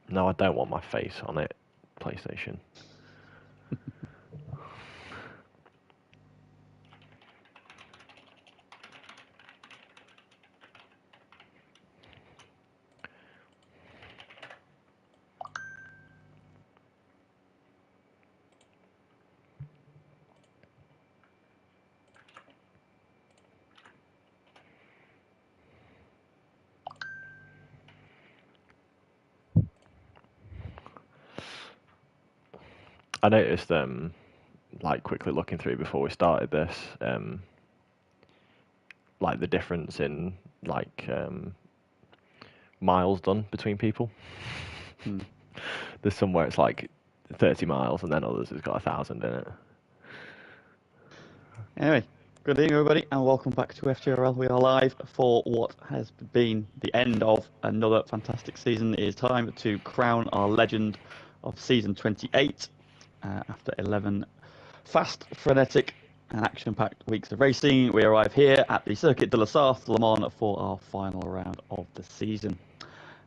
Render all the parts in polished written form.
No, I don't want my face on it, PlayStation. I noticed, like quickly looking through before we started this, like the difference in like miles done between people. There's some where it's like 30 miles, and then others has got 1,000 in it. Anyway, good evening everybody, and welcome back to FTRL. We are live for what has been the end of another fantastic season. It is time to crown our legend of season 28 after 11 fast, frenetic, and action-packed weeks of racing. We arrive here at the Circuit de la Sarthe, Le Mans, for our final round of the season.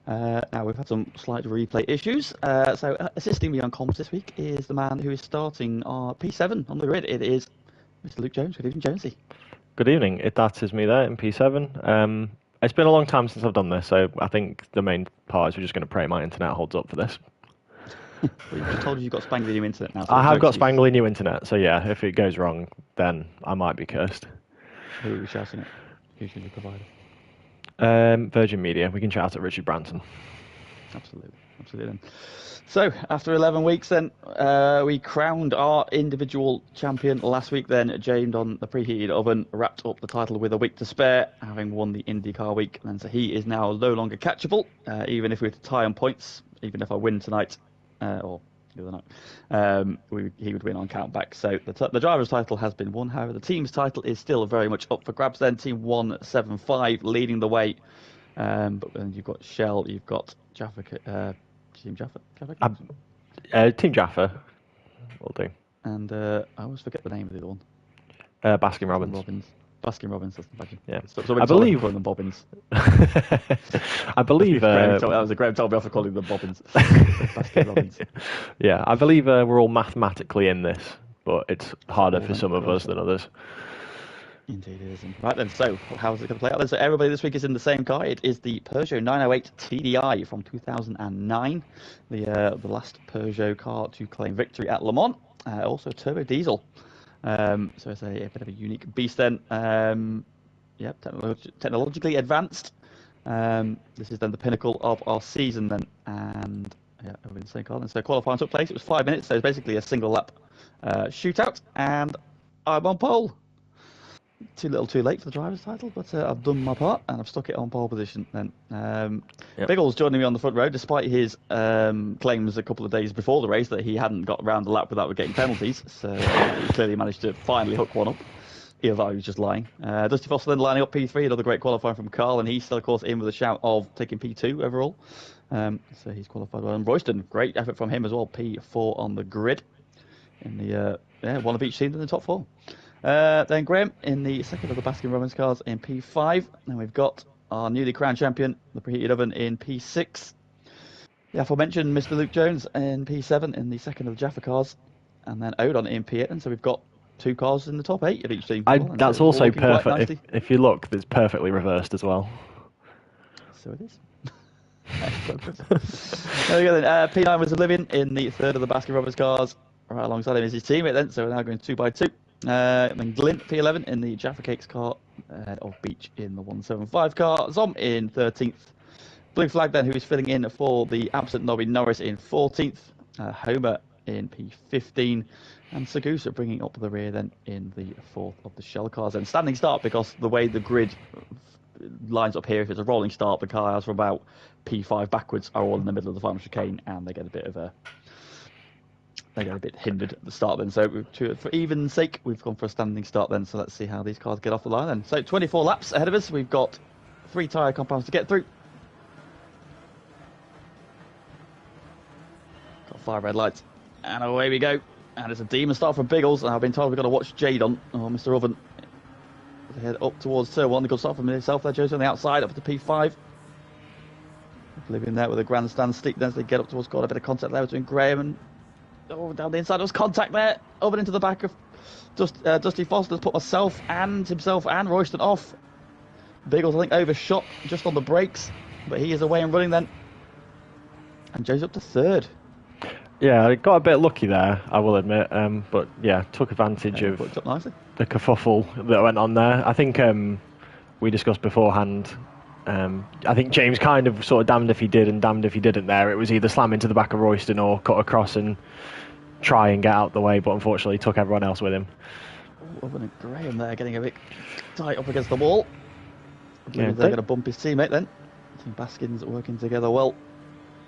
Now, we've had some slight replay issues, so assisting me on comms this week is the man who is starting our P7 on the grid. It is Mr. Luke Jones. Good evening, Jonesy. Good evening. That is me there in P7. It's been a long time since I've done this, so I think the main part is we're just going to pray my internet holds up for this. Well, you just told us you've got spangly new internet now. So I have got spangly new internet, so yeah, if it goes wrong, then I might be cursed. Who are we shouting at? Who's the provider? Virgin Media. We can shout at Richard Branson. Absolutely. Then. So, after 11 weeks then, we crowned our individual champion last week then. James on the preheated oven wrapped up the title with a week to spare, having won the IndyCar week. And so he is now no longer catchable, even if we were to tie on points, even if I win tonight, or the other night, he would win on countback. So the driver's title has been won. However, the team's title is still very much up for grabs then. Team 175 leading the way. But then you've got Shell, you've got Jaffa, Team Jaffa? Team Jaffa will do. And I always forget the name of the other one. Baskin Robbins. Baskin Robbins, that's the badge. Yeah. So I believe calling them bobbins. I believe that was a Graham told me off for calling them bobbins. Baskin Robbins. Yeah, I believe we're all mathematically in this, but it's harder for some of us than others. Indeed it is. Right then, so how is it going to play out then? So everybody this week is in the same car. It is the Peugeot 908 TDI from 2009, the last Peugeot car to claim victory at Le Mans. Also turbo diesel. So it's a bit of a unique beast then. Technologically advanced. This is then the pinnacle of our season then. And yeah, we're in the same car then. So qualifying took place. It was 5 minutes, so it's basically a single lap shootout. And I'm on pole. Too little too late for the driver's title, but I've done my part and I've stuck it on pole position then. Biggles joining me on the front row, despite his claims a couple of days before the race that he hadn't got around the lap without getting penalties. So he clearly managed to finally hook one up. Either that, he was just lying. Dusty Foster then lining up P3, another great qualifying from Carl, and he's still, of course, in with a shout of taking P2 overall. So he's qualified well. And Royston, great effort from him as well, P4 on the grid. In the one of each team in the top four. Then Graham in the second of the Baskin Robbins cars in P5. And we've got our newly crowned champion, the preheated oven, in P6. The aforementioned Mr. Luke Jones in P7 in the second of the Jaffa cars. And then Odon in P8. And so we've got 2 cars in the top 8 of each team. That's so also perfect. If you look, it's perfectly reversed as well. So it is. There we go then. P9 was Oblivion in the third of the Baskin Robbins cars. Right alongside him is his teammate then. So we're now going 2 by 2. Then Glyn P11 in the Jaffa Cakes car, ahead of Beach in the 175 car, Zom in 13th, Blue Flag then, who is filling in for the absent Nobby Norris in 14th, Homer in P15, and Sagusa bringing up the rear then in the 4th of the Shell cars. And standing start, because the way the grid lines up here, if it's a rolling start, the cars from about P5 backwards are all in the middle of the final chicane, and they get a bit hindered at the start then. So for even's sake, we've gone for a standing start then. So let's see how these cars get off the line then. So 24 laps ahead of us. We've got 3 tyre compounds to get through. Got 5 red lights. And away we go. And it's a demon start from Biggles. And I've been told we've got to watch Jadon, or Mr. Oven. They head up towards turn 1. The good start from himself there. Joe's on the outside, up to P5. Living there with a grandstand stick. Then as they get up towards goal, a bit of contact there between Graham and down the inside. There was contact there, over into the back of Dusty Foster's put himself and Royston off. Biggles, I think, overshot just on the brakes, but he is away and running then. And Joe's up to third. Yeah, I got a bit lucky there, I will admit. But yeah, took advantage of Up nicely. the kerfuffle that went on there. I think we discussed beforehand. I think James kind of sort of damned if he did and damned if he didn't there. It was either slam into the back of Royston or cut across and try and get out the way, but unfortunately took everyone else with him. Owen and Graham there getting a bit tight up against the wall. Yeah, They're going to bump his teammate then. I think Baskins working together well.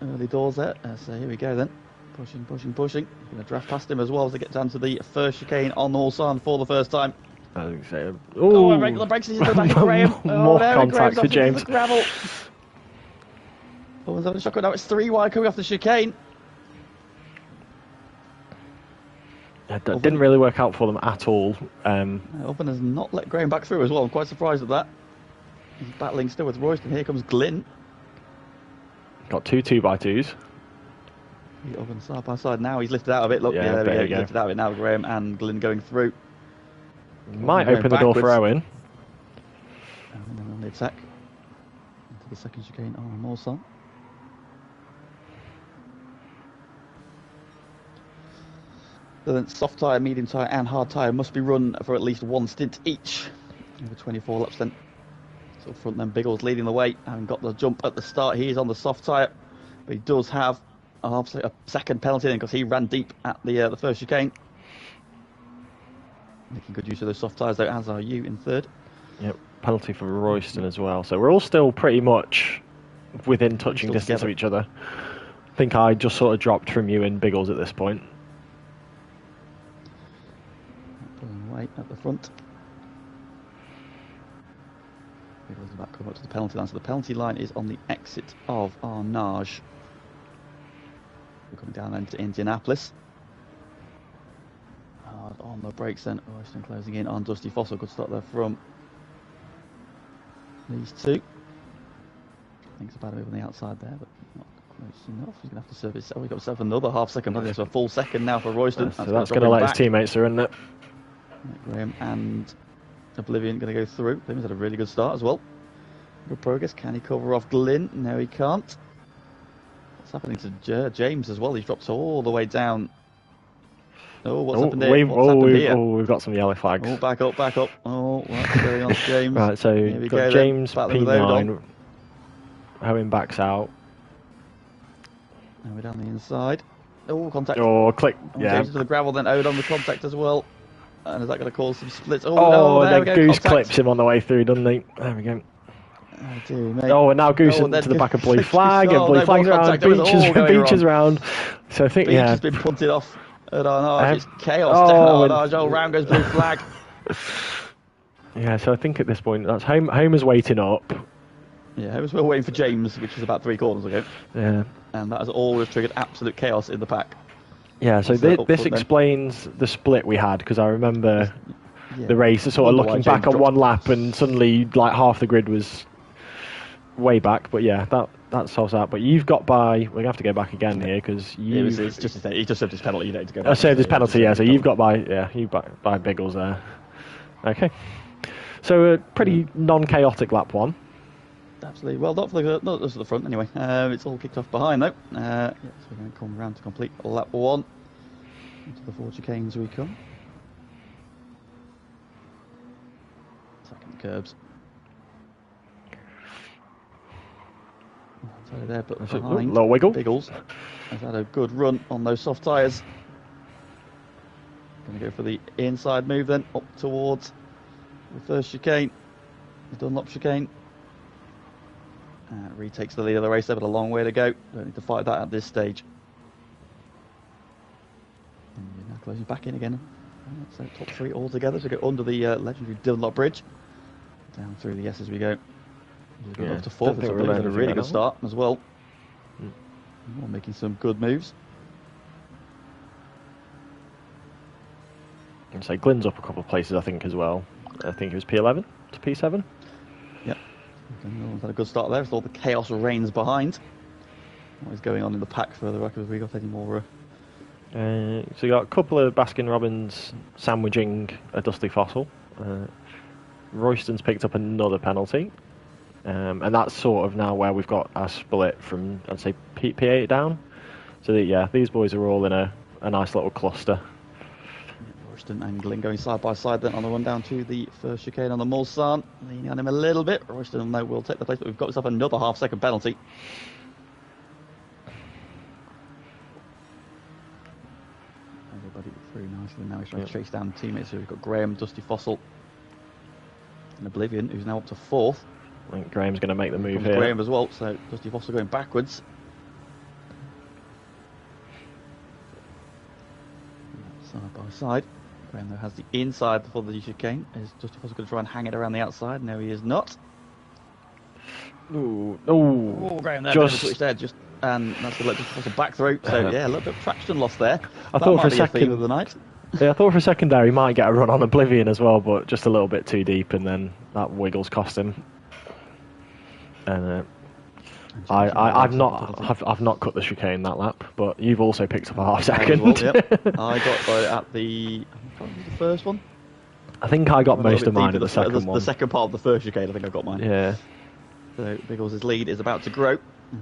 Early doors there. So here we go then. Pushing. Going to draft past him as well as they get down to the first chicane on Ulsan for the first time. I think so. Oh, regular breaks into the back of Graham. More contact for James. Gravel. Owen's having a shotgun. Now it's 3 wide coming off the chicane. Didn't really work out for them at all. Owen has not let Graham back through as well. I'm quite surprised at that. He's battling still with Royston. Here comes Glyn. Got 2 2x2s. Owen side by side. Now he's lifted out of it. Look, Yeah, there we go. He's lifted out of it now. Graham and Glyn going through. Might open the door for Owen. And then on the attack. Into the second chicane on Morson. So then soft tyre, medium tyre and hard tyre must be run for at least one stint each. Over 24 laps then. So front then Biggles leading the way, having got the jump at the start. He is on the soft tyre, but he does have a second penalty then because he ran deep at the first chicane. Making good use of those soft tyres though, as are you in third. Yep, penalty for Royston as well. So we're all still pretty much within touching distance together of each other. I think I just sort of dropped from you and Biggles at this point. Pulling away at the front. Biggles is back coming up to the penalty line. So the penalty line is on the exit of Arnage. We're coming down into Indianapolis. Hard on the brakes then. Royston closing in on Dusty Fossil. Good start there from these two. I think it's about over on the outside there, but not close enough. He's going to have to serve it. Oh, we've got himself another half second. That's a full second now for Royston. So that's going to let his teammates through, isn't it? Graham and Oblivion going to go through. Oblivion's had a really good start as well. Good progress. Can he cover off Glyn? No, he can't. What's happening to James as well? He's dropped all the way down. Oh, what's happened here? We've got some yellow flags. Oh, back up. Oh, what's going on, James? Right, so we've got James P9. Owen backs out. Now we're down the inside. Oh, contact. Oh, click. Yeah. James to the gravel, then Owen on the contact as well. And is that going to cause some splits? Then Goose clips him on the way through, doesn't he? There we go. Oh, dear, mate. Oh, and now Goose into the back of Blue Flag, and Blue Flag's around, Beaches round. So I think, Beach has been punted off at Arnage. It's chaos down at Arnage. Oh, round goes Blue Flag. Yeah, so I think at this point, that's Homer's waiting up. Yeah, Homer's still waiting for James, which was about 3 corners ago. Yeah. And that has always triggered absolute chaos in the pack. Yeah, so this explains the split we had, because I remember the race sort of looking back on one lap and suddenly like half the grid was way back. But yeah, that solves that. But you've got by, we're going to have to go back again here because he just served his penalty, you don't need to go back. I saved his penalty, yeah, so you've got by Biggles there. Okay. So a pretty non-chaotic lap one. Absolutely. Well, not just at the front anyway. It's all kicked off behind though. So we're going to come around to complete lap 1. Into the 4 chicanes we come. Second curbs. So there, but behind little wiggle. Biggles has had a good run on those soft tyres. Going to go for the inside move then, up towards the first chicane, the Dunlop chicane. Retakes the lead of the race there, but a long way to go. Don't need to fight that at this stage. And you're now closing back in again. So top 3 all together. So go under the legendary Dunlop Bridge. Down through the S as we go. Good up to 4th. It's a really good start as well. We're making some good moves. And so Glyn's up a couple of places, I think, as well. I think it was P11 to P7. Yep. Had a good start there. All the chaos reigns behind. what is going on in the pack further back. Have we got any more? So you got a couple of Baskin-Robbins sandwiching a Dusty Fossil. Royston's picked up another penalty. And that's sort of now where we've got our split from, I'd say, P8 down. So that, yeah, these boys are all in a nice little cluster. Royston angling, going side by side then on the run down to the first chicane on the Mulsanne. Leaning on him a little bit. Royston no, will take the place, but we've got ourselves another half-second penalty. Everybody through nicely. Now he's trying to chase down teammates. So we've got Graham, Dusty Fossil, and Oblivion, who's now up to 4th. I think Graham's going to make the move here. Graham as well, so Dusty Fossil going backwards. Side by side. Graham though has the inside for the chicane. Is Dusty Fossil going to try and hang it around the outside? No, he is not. Ooh, Graham there, just switch there, and that's going to let Dusty Fossil back through. So yeah, a little bit of traction lost there. I thought for a second of the night. Yeah, I thought for a second there he might get a run on Oblivion as well, but just a little bit too deep, and then that wiggles cost him. And I've not cut the chicane that lap, but you've also picked up a half second. Well, yep. I got at the first one. I think I got most of mine at the second one. The second part of the first chicane, I think I got mine. Yeah. So Biggles' lead is about to grow.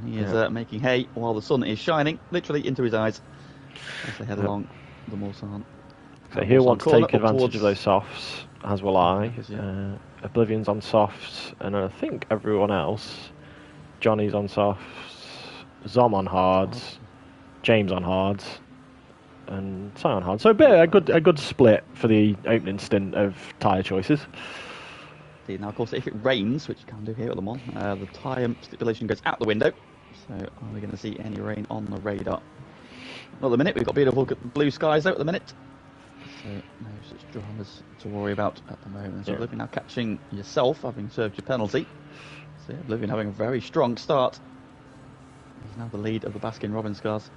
He is making hay while the sun is shining literally into his eyes as they head along the Mulsanne. So he'll want to take advantage of those softs, as will I. Oblivion's on softs, and I think everyone else. Johnny's on softs, Zom on hards, James on hards, and Si on hards. So a good split for the opening stint of tyre choices. Now, of course, if it rains, which you can do here at Le Mans, the tyre stipulation goes out the window. So are we going to see any rain on the radar? Well, at the minute, we've got beautiful blue skies out at the minute. So no such dramas to worry about at the moment. So Oblivion now catching yourself, having served your penalty. So yeah, Oblivion having a very strong start. He's now the lead of the Baskin-Robbins cars.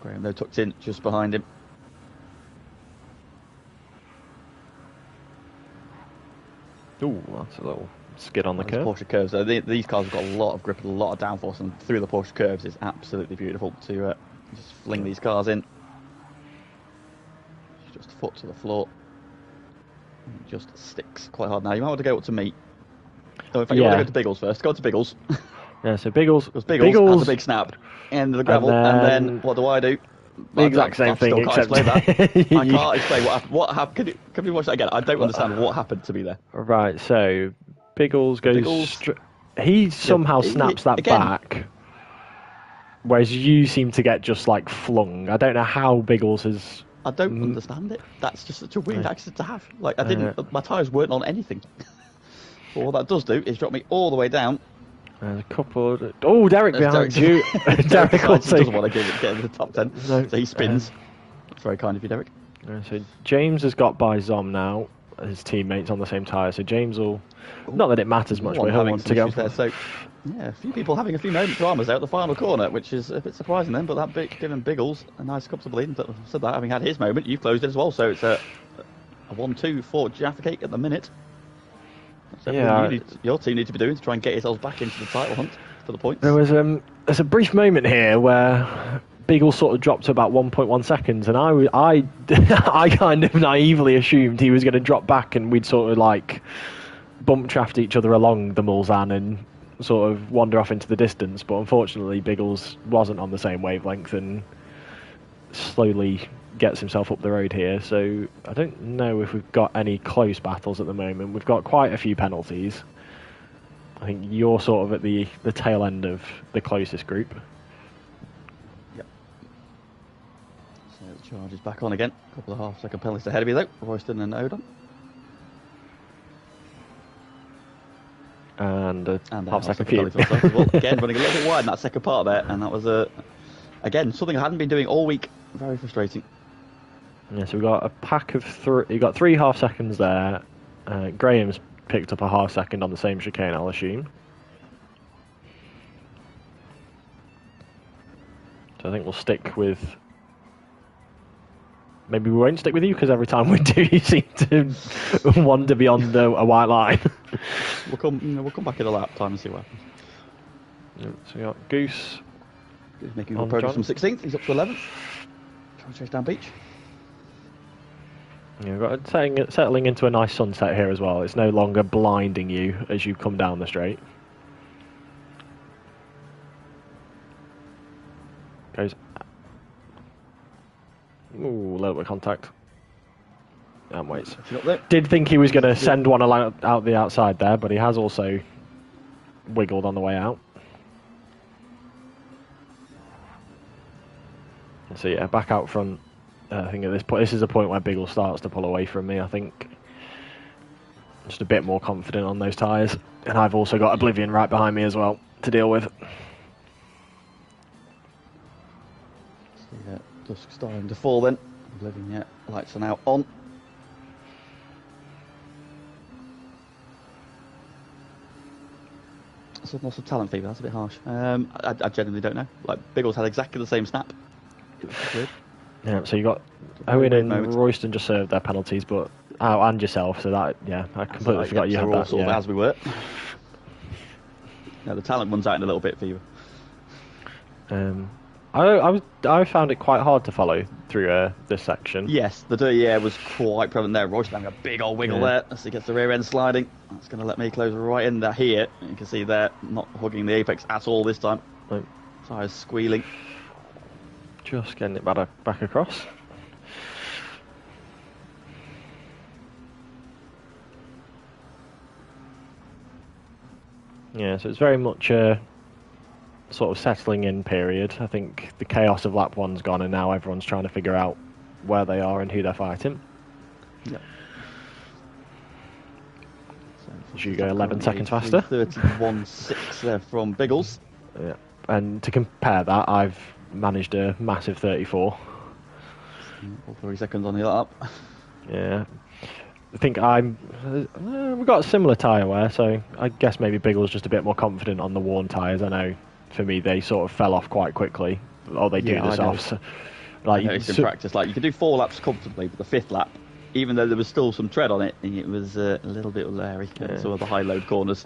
Graham though tucked in just behind him. Ooh, that's a little skid on the curve. Porsche curves. So these cars have got a lot of grip and a lot of downforce, and through the Porsche curves it's absolutely beautiful to just fling these cars in. Just foot to the floor. It just sticks quite hard. Now you might want to go up to me. Oh, in fact, you want to go to Biggles first. Go to Biggles. Yeah, so Biggles has a big snap in the gravel, and then what do I do? The exact same thing, except explain that. I can't explain what happened. Can we watch that again? I don't understand what happened to me there. Right, so Biggles goes. He somehow snaps that again back, whereas you seem to get just like flung. I don't know how Biggles has. I don't understand it. That's just such a weird accident to have. Like my tyres weren't on anything. But what that does do is drop me all the way down. There's a couple. Derek behind you. Derek doesn't want to get into the top 10, no, so he spins. That's very kind of you, Derek. So James has got by Zom now. His teammates on the same tyre, so James will. Not that it matters much, but he'll want to go. There, so yeah, a few people having a few dramas out the final corner, which is a bit surprising then. But that given Biggles a nice cup of bleed. Said that having had his moment, you've closed it as well. So it's a 1-2 for Jaffa Cake at the minute. Yeah, your team need to be doing to try and get yourselves back into the title hunt for the points. There's a brief moment here where Biggles sort of dropped to about 1.1 seconds, and I kind of naively assumed he was going to drop back and we'd sort of like bump draft each other along the Mulsanne and sort of wander off into the distance. But unfortunately, Biggles wasn't on the same wavelength and slowly gets himself up the road here. So I don't know if we've got any close battles at the moment. We've got quite a few penalties. I think you're sort of at the tail end of the closest group. Yep. So the charge is back on again. A couple of half-second penalties ahead of you though, Royston and Odom. And a half-second few. Well, again, running a little bit wide in that second part there, and that was again something I hadn't been doing all week. Very frustrating. Yeah, so we've got a pack of three. You've got 3 half seconds there. Graham's picked up a half second on the same chicane, I'll assume. So I think we'll stick with. Maybe we won't stick with you because every time we do, you seem to wander beyond a white line. We'll come back in a lap time and see what happens. So we got Goose He's making good progress from 16th. He's up to 11th. Trying to chase down Beach. You've got settling into a nice sunset here as well. It's no longer blinding you as you come down the straight. Goes. Ooh, a little bit of contact. And waits. Did think he was going to send one out the outside there, but he has also wiggled on the way out. So yeah, back out front. I think at this point, this is the point where Biggle starts to pull away from me. I think just a bit more confident on those tyres, and I've also got Oblivion right behind me as well to deal with. So yeah, dusk starting to fall then. Oblivion, yeah, lights are now on. So lots of talent fever. That's a bit harsh. I genuinely don't know. Like Biggles had exactly the same snap. It was weird. Yeah, so you got Owen and Royston just served their penalties, but and yourself. So that I completely forgot you had that. Sort of as we were. Yeah, the talent runs out in a little bit for you. I found it quite hard to follow through this section. Yes, the was quite prevalent there. Royston having a big old wiggle there as he gets the rear end sliding. That's going to let me close right in there. Here you can see they're not hugging the apex at all this time. Tyres squealing. Just getting it back across. Yeah, so it's very much a sort of settling in period. I think the chaos of lap one's gone and now everyone's trying to figure out where they are and who they're fighting. Yep. So you go 11 seconds faster. 31.6 there from Biggles. Yeah, and to compare that, I've managed a massive 34. All 3 seconds on the lap. Yeah, I think we've got a similar tyre wear, so I guess maybe Biggle's just a bit more confident on the worn tyres. I know for me they sort of fell off quite quickly, or they do the softs. Like in practice, like you could do 4 laps comfortably, but the 5th lap, even though there was still some tread on it, it was a little bit leery in some of the high load corners.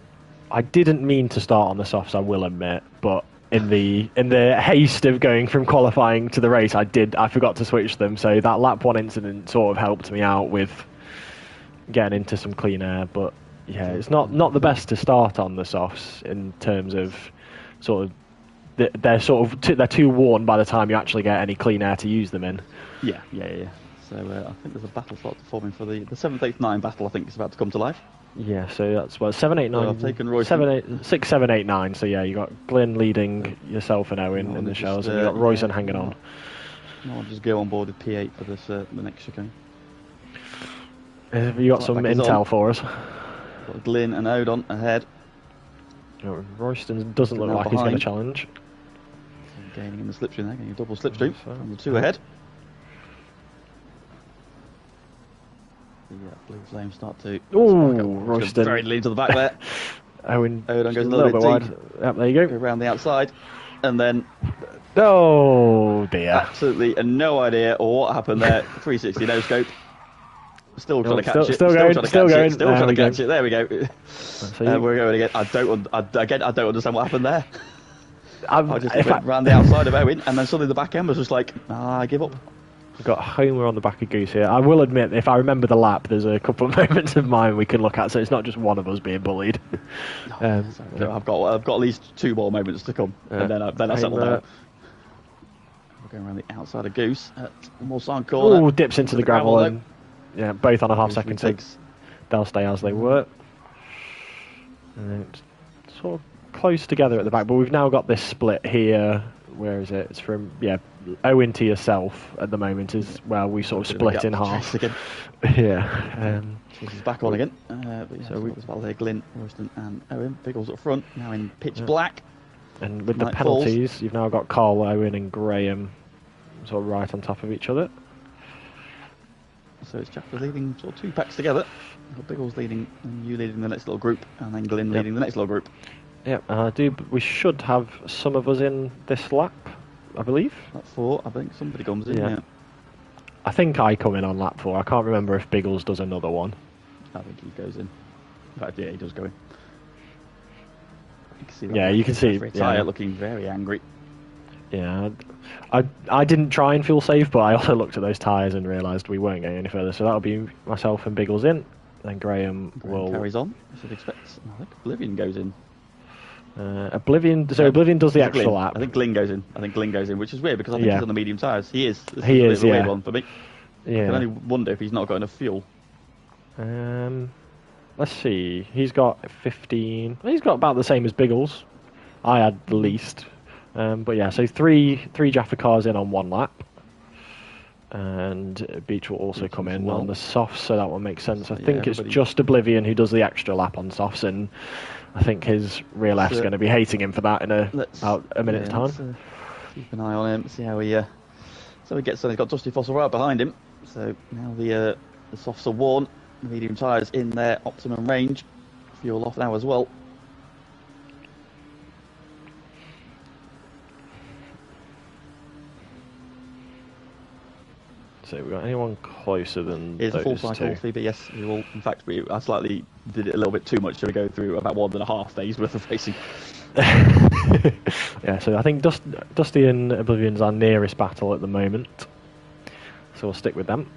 I didn't mean to start on the softs, I will admit, but in the haste of going from qualifying to the race, I forgot to switch them. So that lap 1 incident sort of helped me out with getting into some clean air. But yeah, it's not the best to start on the softs in terms of sort of they're too worn by the time you actually get any clean air to use them in. Yeah. So I think there's a battle slot forming for the 7th, 8th, 9 battle. I think is about to come to life. Yeah, so that's 7, 8, 9. So I've taken Royston. 6, 7, 8, 9. So yeah, you got Glyn leading yourself and Owen in the shells, and you got Royston hanging on. I'll just go on board with P8 for this the next chicane. Have you got some intel for us? Got Glyn and Odon ahead. Royston doesn't look like he's going to challenge. So gaining in the slipstream there, getting a double slipstream from the 2 ahead. The blue flames start to. Royston. Very lean to the back there. Odon goes a little bit wide. Yep, there you go. Around the outside. And then. Oh dear. Absolutely no idea what happened there. 360 no scope. Still trying to catch it. Still trying to catch it. There we go. We're going again. I don't understand what happened there. I just went round the outside of Owen, and then suddenly the back end was just like, I give up. We've got Homer on the back of Goose here. I will admit, if I remember the lap, there's a couple of moments of mine we can look at, so it's not just one of us being bullied. I've got at least 2 more moments to come, and then I settle down. We're going around the outside of Goose at Mulsanne corner. Dips into the gravel, and yeah, both on a half-second ticks. They'll stay as they were. And it's sort of close together at the back, but we've now got this split here. Where is it? It's from Owen to yourself at the moment is where we sort of split in half. Yeah. He's back on again. So we as well there, Glyn, Royston and Owen. Biggles up front, now in pitch black. And with the penalties, you've now got Carl, Owen and Graham sort of right on top of each other. So it's Jaffa leading sort of 2 packs together. Biggles leading and you leading the next little group, and then Glyn leading the next little group. Yeah, we should have some of us in this lap, I believe. Lap 4, I think somebody comes in, yeah. I think I come in on lap 4. I can't remember if Biggles does another one. I think he goes in. In fact, yeah, he does go in. You can see. Tyre looking very angry. Yeah, I didn't try and feel safe, but I also looked at those tyres and realised we weren't going any further. So that'll be myself and Biggles in. Then Graham will carries on. I should expect. I think Oblivion goes in. Oblivion. So Oblivion does the extra lap. I think Glyn goes in. Which is weird because I think he's on the medium tyres. He is. This he is is. a weird one for me. Yeah. I can only wonder if he's not got enough fuel. Let's see. He's got 15. He's got about the same as Biggles. I had the least. But yeah, so three Jaffa cars in on one lap. And Beach will also come in on the softs, so that will make sense. I think it's just Oblivion who does the extra lap on softs, and I think his real F's going to be hating him for that in about a minute's time. Keep an eye on him, see how he gets on. He's got Dusty Fossil right behind him, so now the softs are worn, the medium tyres in their optimum range, fuel off now as well. So we got anyone closer than Here's those a full cycle two? but yes, we will. In fact, I slightly did it a little bit too much, so we go through about 1.5 days worth of racing. Yeah, so I think Dusty and Oblivion's our nearest battle at the moment, so we'll stick with them.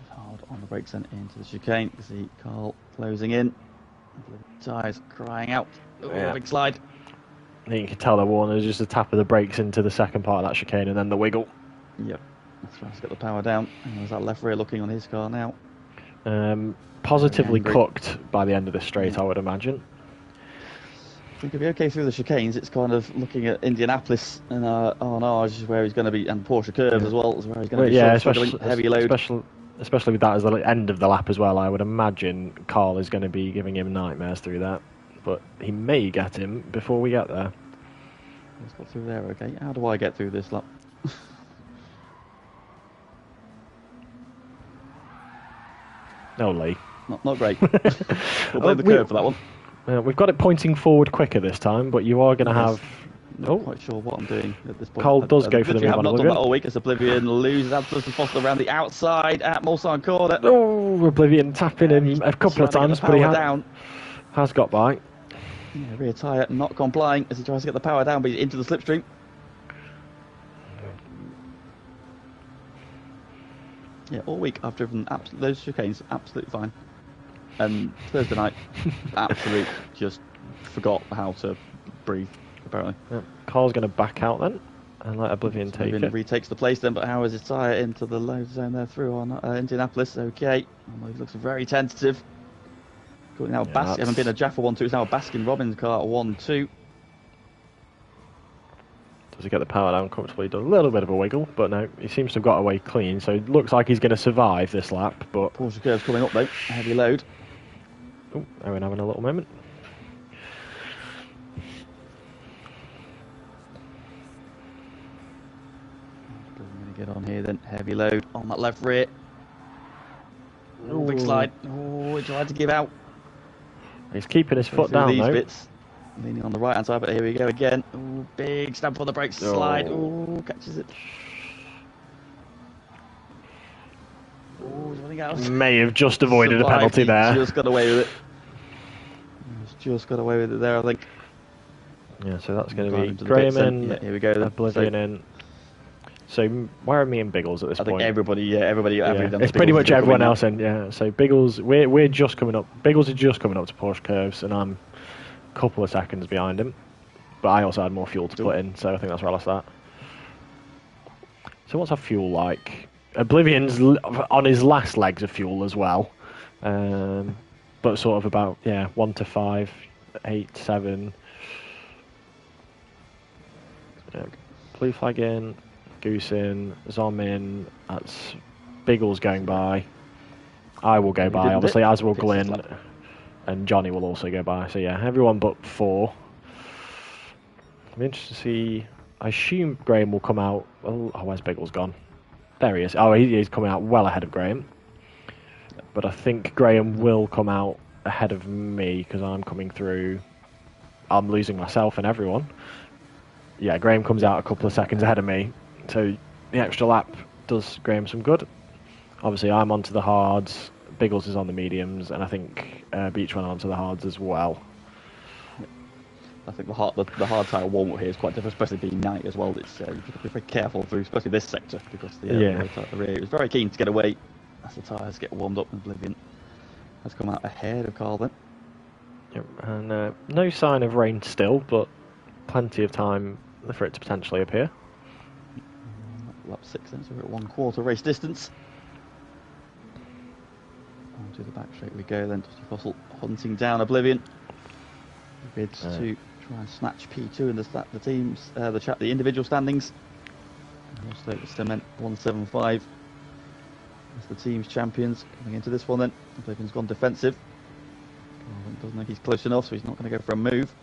Hard on the brakes and into the chicane. You see Carl closing in. Tyres crying out. Big slide. I think you can tell they're worn. There's just a tap of the brakes into the second part of that chicane and then the wiggle. Yep. That's right, he's got the power down. And there's that left rear looking on his car now. Positively cooked by the end of this straight, I would imagine. I think he'll be okay through the chicanes. It's kind of looking at Indianapolis and Arnage is where he's going to be, and Porsche curves as well, is where he's going to be. Yeah, especially heavy load. Especially with that as the end of the lap as well. I would imagine Carl is going to be giving him nightmares through that, but he may get him before we get there. He's got through there, okay. How do I get through this lap? No, Lee. Not great. We'll blame the curve for that one. We've got it pointing forward quicker this time, but you are going to have... Not quite sure what I'm doing at this point. Cole does go for the move on Oblivion. I've not done that all week as Oblivion loses absolutely Foster around the outside at Mulsanne corner. Oh, Oblivion tapping him a couple of times, but he has got by. Yeah, rear tyre not complying as he tries to get the power down, but he's into the slipstream. Yeah, all week I've driven those chicanes absolutely fine. And Thursday night, absolutely just forgot how to breathe, apparently. Yeah. Carl's going to back out then and let Oblivion take it. Retakes the place then, but how is his tyre into the load zone there through on Indianapolis? Okay. He looks very tentative. Now having been a Jaffa 1-2, it's now a Baskin Robbins car 1-2. Does he get the power down comfortably? Does a little bit of a wiggle, but no, he seems to have got away clean, so it looks like he's going to survive this lap. But Porsche curve's coming up though, a heavy load. Oh, Owen having a little moment. I'm going to get on here then, heavy load on that left rear. Big slide. Oh, he tried to give out. He's keeping his foot down though. Bits. Leaning on the right hand side, but here we go again. Ooh, big stamp on the brakes, slide. Ooh, catches it. Ooh, he's running out. May have just avoided a penalty there. Just got away with it. He's just got away with it there, I think. Yeah, so that's going to be Graham in. Yeah, here we go. Oblivion in. So where are me and Biggles at this point? I think everybody. It's pretty much everyone else in. Yeah. So Biggles, we're just coming up. Biggles is just coming up to Porsche curves, and I'm a couple of seconds behind him. But I also had more fuel to put in, so I think that's where I lost that. So what's our fuel like? Oblivion's on his last legs of fuel as well, but sort of about 1 to 5, 8, 7. Blue flag in. Goose in, Zom in, that's Biggles going by. I will go by, obviously, as will Glyn, and Johnny will also go by. So yeah, everyone but 4. I'm interested to see. I assume Graham will come out. Oh, where's Biggles gone? There he is. Oh, he's coming out well ahead of Graham. But I think Graham will come out ahead of me because I'm coming through. I'm losing myself and everyone. Yeah, Graham comes out a couple of seconds ahead of me. So the extra lap does Graham some good. Obviously, I'm onto the hards, Biggles is on the mediums, and I think Beach went onto the hards as well. I think the hard tyre warm-up here is quite different, especially being night as well. It's you've got to be very careful through, especially this sector, because the rear is very keen to get away as the tyres get warmed up. And Oblivion has come out ahead of Carl then. Yep, and no sign of rain still, but plenty of time for it to potentially appear. Lap 6 then, so we're at 1/4 race distance. Onto the back straight we go then. Dusty Fossil hunting down Oblivion. Bids to try and snatch P2 in the teams, the individual standings. And also cement 175 as the team's champions coming into this one then. Oblivion's gone defensive. Doesn't think he's close enough, so he's not going to go for a move.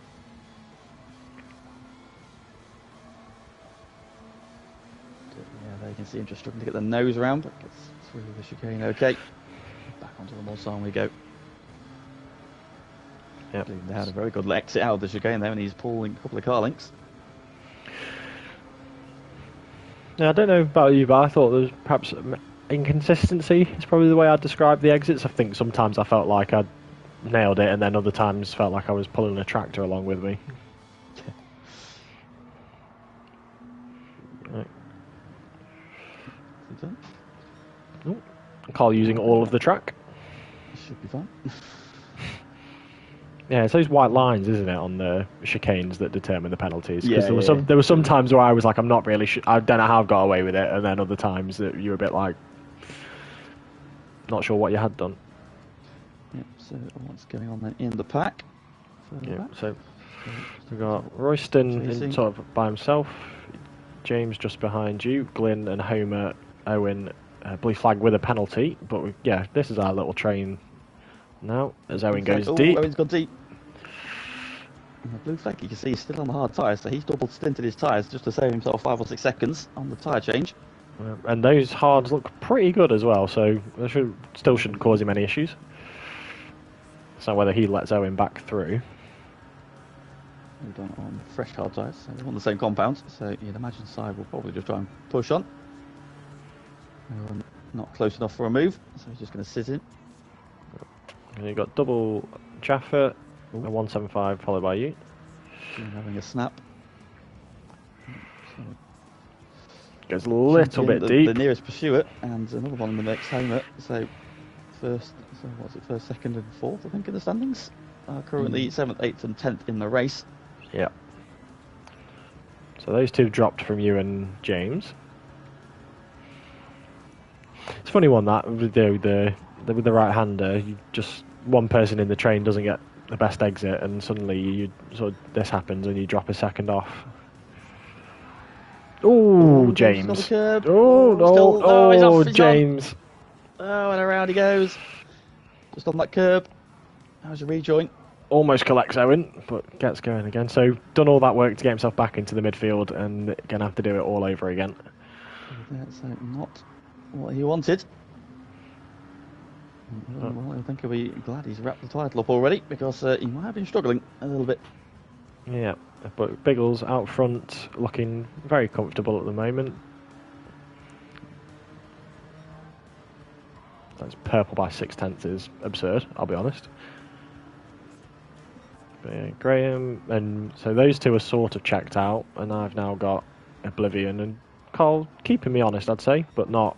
Yeah, there you can see him just struggling to get the nose around, but gets through the chicane okay. Back onto the Mulsanne we go. Yep. They had a very good exit out of the chicane there, and he's pulling a couple of car links. Yeah, I don't know about you, but I thought there was perhaps inconsistency. It's probably the way I'd describe the exits. I think sometimes I felt like I'd nailed it, and then other times felt like I was pulling a tractor along with me. Right. Oh, Carl using all of the track. Should be fine. Yeah, it's those white lines, isn't it, on the chicanes that determine the penalties? Because yeah, there were some times where I was like, I'm not really I don't know how I've got away with it, and then other times that you were a bit like, not sure what you had done. Yep, so what's going on then in the pack? Yeah, so we've got Royston in sort of by himself, James just behind you, Glyn and Homer, Owen, blue flag with a penalty, but this is our little train now, as Owen goes deep. Owen's gone deep. And the blue flag, you can see, he's still on the hard tyres, so he's double stinted his tyres just to save himself 5 or 6 seconds on the tyre change. And those hards look pretty good as well, so they shouldn't cause him any issues. So whether he lets Owen back through. We've done on fresh hard tyres, so they're on the same compound, so you'd imagine Side will probably just try and push on. Owen not close enough for a move, so he's just going to sit in. And you've got double Jaffa, a 175 followed by you. Having a snap. So goes a little bit deep. The nearest pursuer, and another one in the mix, Homer. So first, second, and fourth, I think, in the standings. Currently 7th, 8th, and 10th in the race. Yeah. So those two dropped from you and James. It's a funny one that with the right-hander, just one person in the train doesn't get the best exit, and suddenly this happens and you drop a second off. Oh, James! Oh no! James! Oh, and around he goes. Just on that curb. How's your rejoin? Almost collects Owen, but gets going again. So done all that work to get himself back into the midfield, and gonna have to do it all over again. That's not what he wanted. Well, I think he'll be glad he's wrapped the title up already, because he might have been struggling a little bit. Yeah, but Biggles out front, looking very comfortable at the moment. That's purple by 6/10 is absurd, I'll be honest. But yeah, Graham, and so those two are sort of checked out, and I've now got Oblivion and Carl keeping me honest, I'd say, but not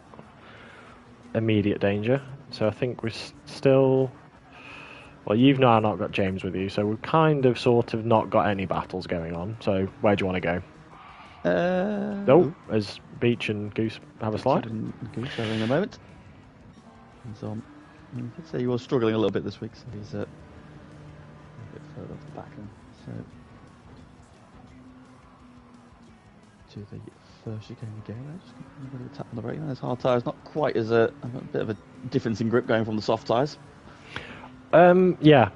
immediate danger. So I think we're still... Well, you've now not got James with you, so we've kind of sort of not got any battles going on. So where do you want to go? As Beach and Goose have a slide. And Goose having a moment. And so you could say he was struggling a little bit this week, so he's a bit further off the back end. So to the first chicane we go there, just a bit of a tap on the brake. There's hard tyres, not quite as a bit of a difference in grip going from the soft tyres. Yeah.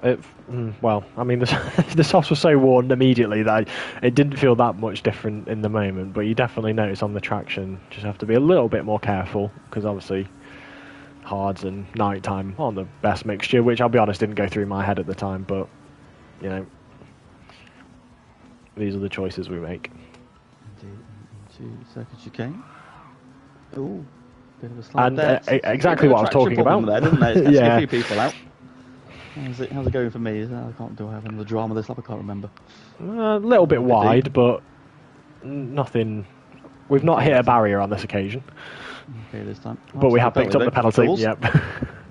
Well, I mean, the softs were so worn immediately that it didn't feel that much different in the moment. But you definitely notice on the traction, just have to be a little bit more careful, because obviously hards and nighttime aren't the best mixture. Which I'll be honest, didn't go through my head at the time. But you know, these are the choices we make. Into second chicane. Oh, bit of a slide and there. Exactly what I was talking about. There, didn't there? It's catching a few people out. How's it going for me? I can't do I have another drama this lap? I can't remember. A little bit wide, but nothing. We've not hit a barrier on this occasion. Okay, this time. But we have picked up the penalty. Yep.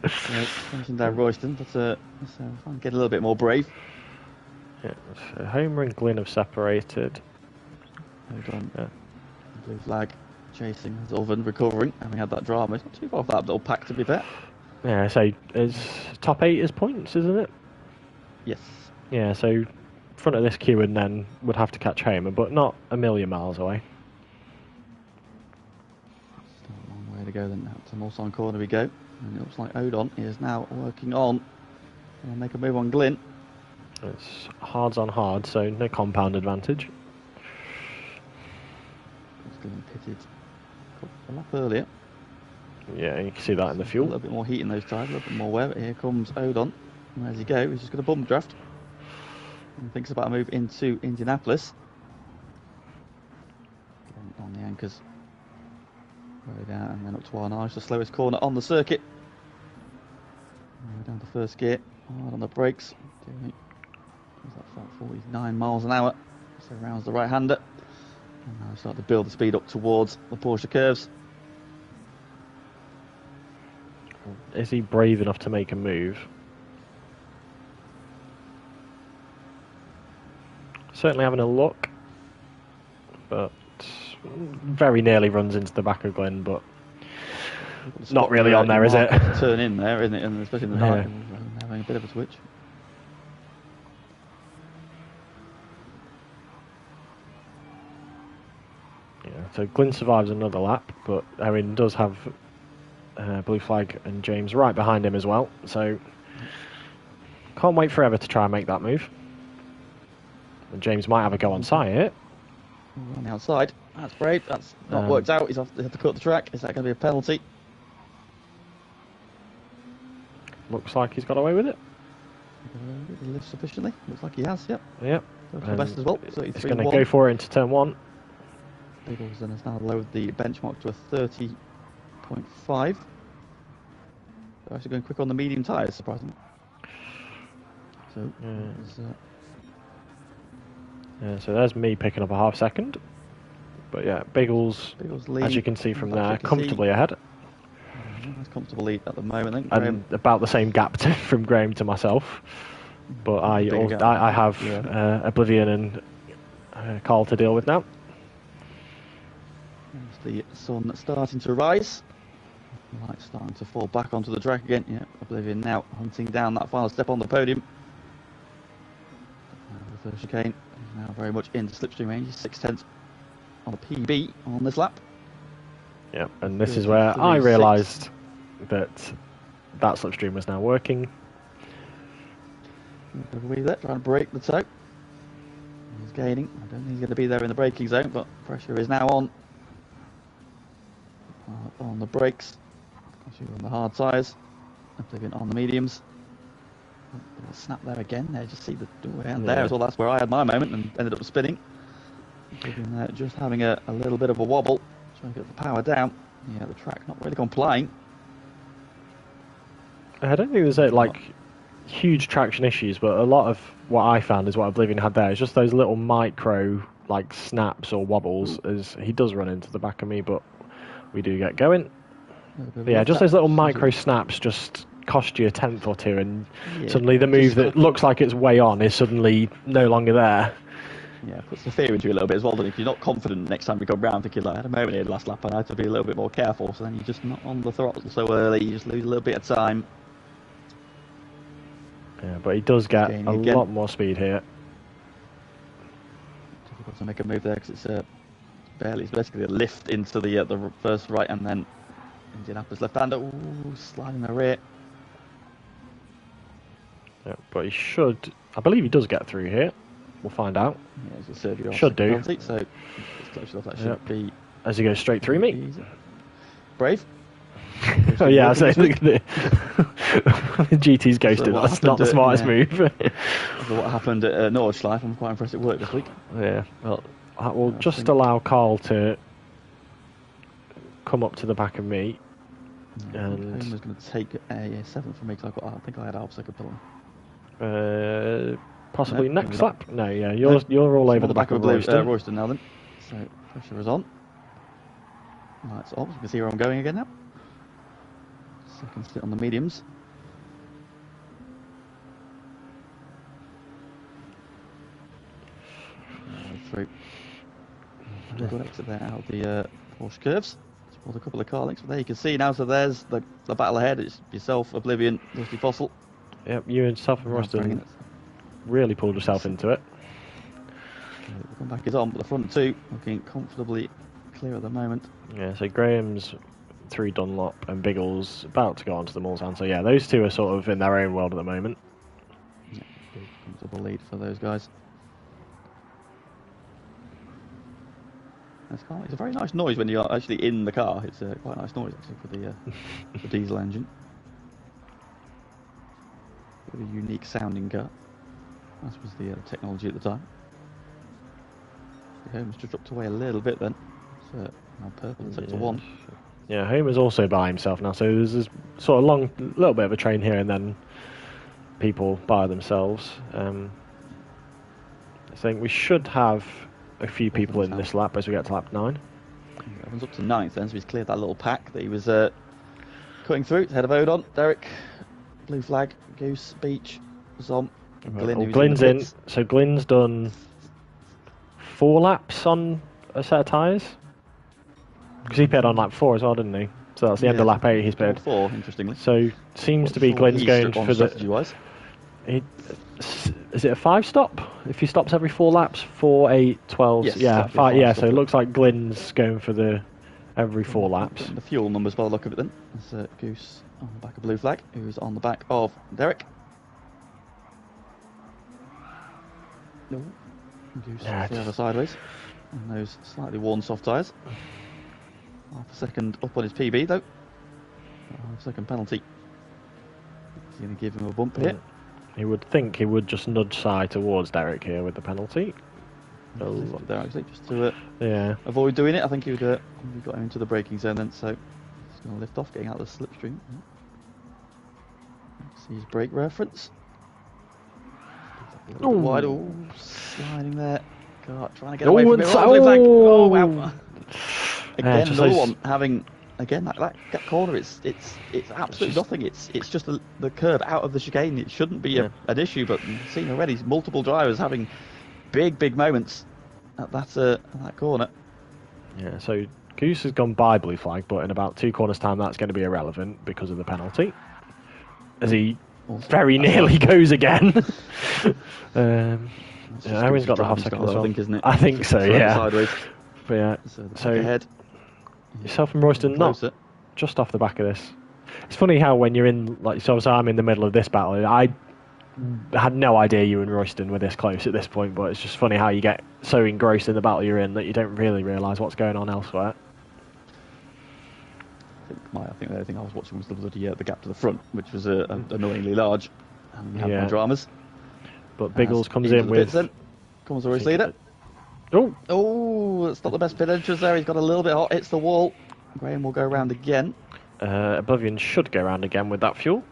Finishing down Royston, but let's get a little bit more brave. Yeah, so Homer and Glynn have separated. Hold on. Yeah. Blue flag chasing Zulvan, recovering, and we had that drama. It's not too far off that little pack, to be fair. Yeah, so is top 8 is points, isn't it? Yes. Yeah, so front of this queue and then would have to catch Homer, but not a million miles away. Still a long way to go then. Out to Mulsanne corner we go. And it looks like Odon is now working on and make a move on Glynn. It's hards on hard, so no compound advantage. It's Glynn pitted a lap earlier. Yeah, you can see that in the fuel. A little bit more heat in those tyres, a little bit more wear. But here comes Odon. And where's he go? He's just going to bump draft. And thinks about a move into Indianapolis. On the anchors. Way down and then up to Arnage, the slowest corner on the circuit. Down to first gear, hard on the brakes. Doing that 49 miles an hour. So rounds the right hander. And now start to build the speed up towards the Porsche curves. Is he brave enough to make a move? Certainly having a look, but very nearly runs into the back of Glynn, but not really on there, is it? Turn in there, isn't it? And especially in the night, having a bit of a switch. Yeah, so Glynn survives another lap, but Erin does have blue flag and James right behind him as well, so can't wait forever to try and make that move. And James might have a go on side. On the outside, that's brave. That's not worked out. He's had to cut the track. Is that going to be a penalty? Looks like he's got away with it. He lives sufficiently. Looks like he has. Yep. Yep. The best as well. He's going to go for it into turn 1. Biggleson has now lowered the benchmark to a 30.5. They're actually going quicker on the medium tyres, surprisingly. So, so there's me picking up a half second. But yeah, Biggles as you can see from there, comfortably ahead. Nice comfortable lead at the moment. And about the same gap from Graham to myself. But I have Oblivion and Carl to deal with now. There's the sun starting to rise. The light's starting to fall back onto the track again. Yeah, Oblivion now hunting down that final step on the podium. The first chicane is now very much into slipstream range. 6/10 on a PB on this lap. Yeah, and this is where I realised that slipstream was now working. Trying to break the toe. He's gaining. I don't think he's going to be there in the braking zone, but pressure is now on the brakes. On the hard tyres. Oblivion on the mediums. A snap there again. There, just see the way out there as well. That's where I had my moment and ended up spinning. Oblivion just having a little bit of a wobble, trying to get the power down. Yeah, the track not really complying. I don't think there's huge traction issues, but a lot of what I found is what Oblivion had there is just those little micro snaps or wobbles as he does run into the back of me, but we do get going. But yeah, just those little micro snaps just cost you a tenth or two, and suddenly the move that looks like it's way on is suddenly no longer there. Yeah, puts the fear into you a little bit as well. But if you're not confident next time you come round, thinking I had a moment here last lap and I had to be a little bit more careful, so then you're just not on the throttle so early, you just lose a little bit of time. Yeah, but he does get a lot more speed here. Difficult to make a move there because it's basically a lift into the first right and then Indianapolis left-hander. Ooh, sliding the rear. Yeah, but he should. I believe he does get through here. We'll find out. Yeah, he's serve you should do. Penalty, so it's close enough. That should be. As he goes straight through me. Easy. Brave. Oh yeah, I say look at the GT's ghosted. So that's not the smartest move. So what happened at Nordschleife? I'm quite impressed it worked this week. Yeah, well, I will just allow Carl to come up to the back of me. And Homer's going to take a 7 from me because I think I had half second penalty. Possibly next lap. No, yeah, you're all over the back of Royston. Royston now then. So pressure is on. Lights off. You can see where I'm going again now. Second sit on the mediums. Through. Good exit there out of the Porsche curves. Spot a couple of car links, but there you can see now. So there's the battle ahead. It's yourself, Oblivion, Dusty Fossil. Yep, you and Self and Royston really pulled yourself into it. The comeback is on, but the front two looking comfortably clear at the moment. Yeah, so Graham's through Dunlop and Biggles about to go onto the Mulsanne. So yeah, those two are sort of in their own world at the moment. Yeah, big comfortable lead for those guys. It's a very nice noise when you're actually in the car. It's quite a nice noise actually for the the diesel engine. A unique sounding car. That was the technology at the time. The Homer's just dropped away a little bit then. So now purple in sector 1. Yeah, Homer's also by himself now, so there's this sort of little bit of a train here and then people by themselves. I think we should have a few people in this lap as we get to lap 9. Evans up to 9th then, so he's cleared that little pack that he was cutting through. Head of Odon, Derek, blue flag, Goose, Beach, Zom, Glyn. Glyn's in, so Glyn's done 4 laps on a set of tyres. Because he paired on lap 4 as well, didn't he? So that's the end of lap 8 he's paired. 4, interestingly. So seems to be Glyn's going for the... Is it a 5 stop? If he stops every 4 laps, 4, 8, 12... Yes, yeah, 5, yeah, so it looks like Glyn's going for the every 4 laps. The fuel numbers by the look of it then. There's Goose on the back of blue flag, who's on the back of Derek. No. Goose the other sideways. And those slightly worn soft tyres. Half a second up on his PB though. Half a second penalty. He's going to give him a bump here. He would think he would just nudge side towards Derek here with the penalty. There actually, just to avoid doing it. I think he would got him into the braking zone then, so he's going to lift off, getting out of the slipstream. See his brake reference. A little wide, sliding there. God, trying to get away from it. Oh wow! Again, another one having that corner. It's absolutely nothing. It's just the curve out of the chicane. It shouldn't be an issue, but you've seen already multiple drivers having big moments at that corner. Yeah, so Goose has gone by blue flag, but in about 2 corners time that's going to be irrelevant because of the penalty. As he very nearly goes again. Owen's got the half second as well. I think, isn't it? I think so, yeah. Sideways. But yeah, so ahead. Yourself and Royston not just off the back of this. It's funny how when you're in, like, so I'm in the middle of this battle, I had no idea you and Royston were this close at this point, but it's just funny how you get so engrossed in the battle you're in that you don't really realise what's going on elsewhere. I think the only thing I was watching was the gap to the front, which was annoyingly large. And we had more dramas. But Biggles comes in with... Comes the race leader. Oh, it's not the best pit entrance there. He's got a little bit hot, hits the wall. Graham will go around again. Oblivion should go around again with that fuel.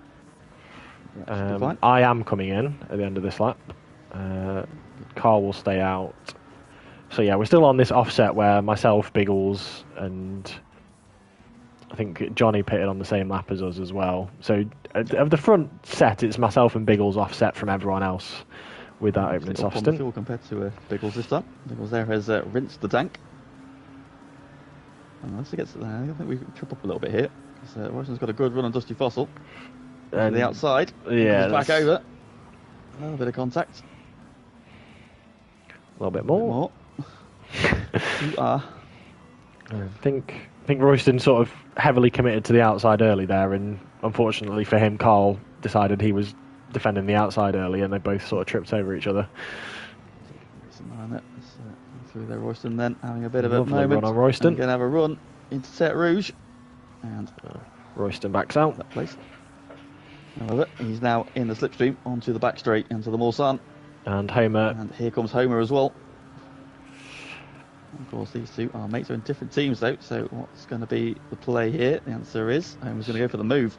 Yeah, I am coming in at the end of this lap. Carl will stay out. So yeah, we're still on this offset where myself, Biggles, and I think Johnny pitted on the same lap as us as well. So of the front set, it's myself and Biggles offset from everyone else with that opening soft stint. Fuel compared to Biggles this time. Biggles there has rinsed the tank. Unless he gets there, I think we trip up a little bit here. Because Royston's got a good run on Dusty Fossil. To the outside. Yeah. Back over. A little bit of contact. A little bit more. You are. I think Royston sort of heavily committed to the outside early there, and unfortunately for him, Carl decided he was defending the outside early, and they both sort of tripped over each other. Through there, Royston then having a bit of a moment. Run on Royston. Going to have a run into Set Rouge, and Royston backs out. That place. However, he's now in the slipstream onto the back straight into the Mulsanne. And Homer. And here comes Homer as well. Of course, these two are mates, are in different teams though, so what's going to be the play here? The answer is Homer's going to go for the move.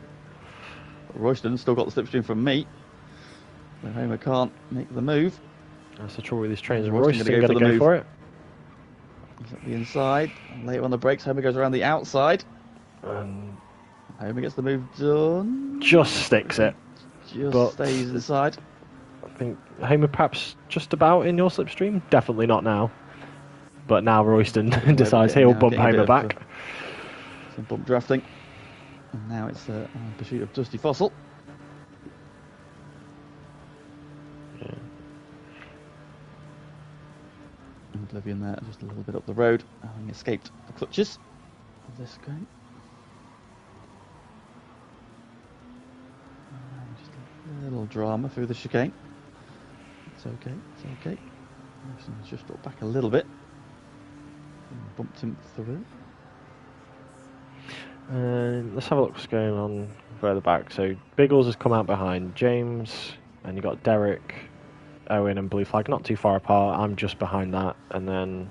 Royston's still got the slipstream from me. So Homer can't make the move. That's the trouble with these trains. Royston Royston going to go for it. He's at the inside. And later on the brakes, Homer goes around the outside. Homer gets the move done. Just sticks it. Just stays inside. I think Homer perhaps just about in your slipstream. Definitely not now. But now Royston decides he'll bump Homer back. Some bump drafting. And now it's a pursuit of Dusty Fossil. Yeah. And Oblivion there, just a little bit up the road, having escaped the clutches of this game. Just a little drama through the chicane. It's okay, it's okay. Royston's just dropped back a little bit. And bumped him through. Let's have a look what's going on further back. So Biggles has come out behind James, and you've got Derek, Owen and Blue Flag not too far apart. I'm just behind that, and then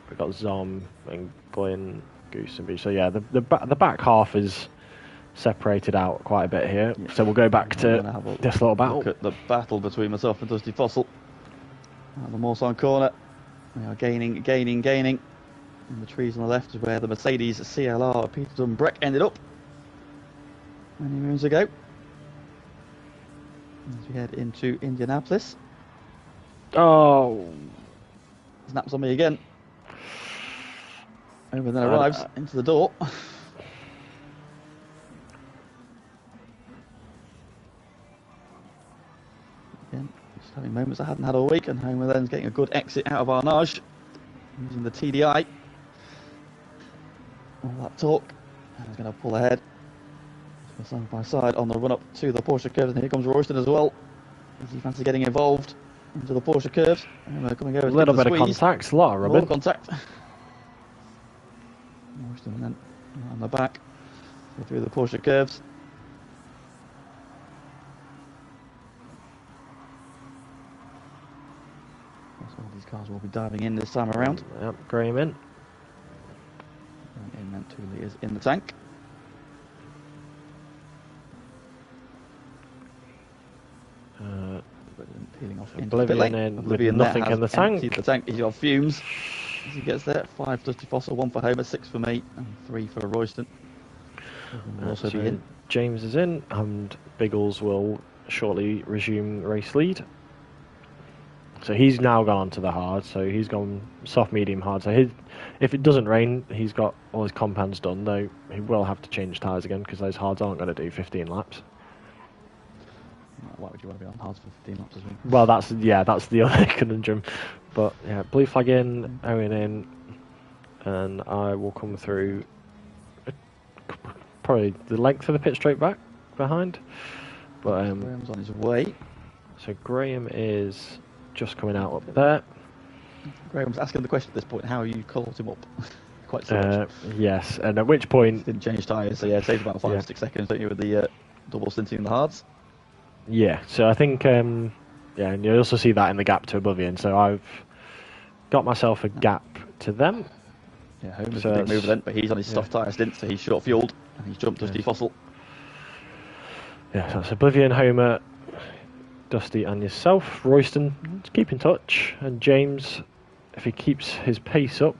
we've got Zom and Glyn, Goose and Beach. So yeah, the back half is separated out quite a bit here. Yeah. So we'll go back to this little battle. Look at the battle between myself and Dusty Fossil. At the Moorsign corner, we are gaining. And the trees on the left is where the Mercedes CLR Peter Dunn Breck ended up many moons ago. As we head into Indianapolis. Oh! Snaps on me again. Over then arrives into the door. Again, just having moments I hadn't had all week, and Homer then's getting a good exit out of Arnage using the TDI. All that talk, and he's going to pull ahead. Side by side on the run up to the Porsche curves, and here comes Royston as well. Does he fancy getting involved into the Porsche curves? And we're coming over a little bit of contact, a lot of rubbing. Contact. Royston then on the back, go through the Porsche curves. So all these cars will be diving in this time around. Yep, Graham in. In then 2 litres in the tank. Peeling off into Oblivion in with nothing in the tank. The tank is on fumes as he gets there. 5 Dusty Fossil, 1 for Homer, 6 for me, and 3 for Royston. Also be in. James is in, and Biggles will shortly resume race lead. So he's now gone on to the hard, so he's gone soft, medium, hard. So if it doesn't rain, he's got all his compounds done, though he will have to change tyres again because those hards aren't going to do 15 laps. Why would you want to be on hards for 15 laps as well? Well, that's the other conundrum. But yeah, Blue Flag in, Owen in, and I will come through probably the length of the pit straight back behind. But Graham's on his way. So Graham is just coming out up there. Graham's asking the question at this point: how you caught him up? Quite so much. Yes, and at which point didn't change tyres, so yeah, it takes about 5 or 6 seconds, don't you, with the double stinting in the hards? Yeah, so I think and you also see that in the gap to Oblivion. So I've got myself a gap to them. Yeah, Homer's a big mover then, but he's on his soft tyre stint, so he's short fueled and he's jumped Dusty Fossil. Yeah, so that's Oblivion, Homer, Dusty, and yourself. Royston, keep in touch, and James, if he keeps his pace up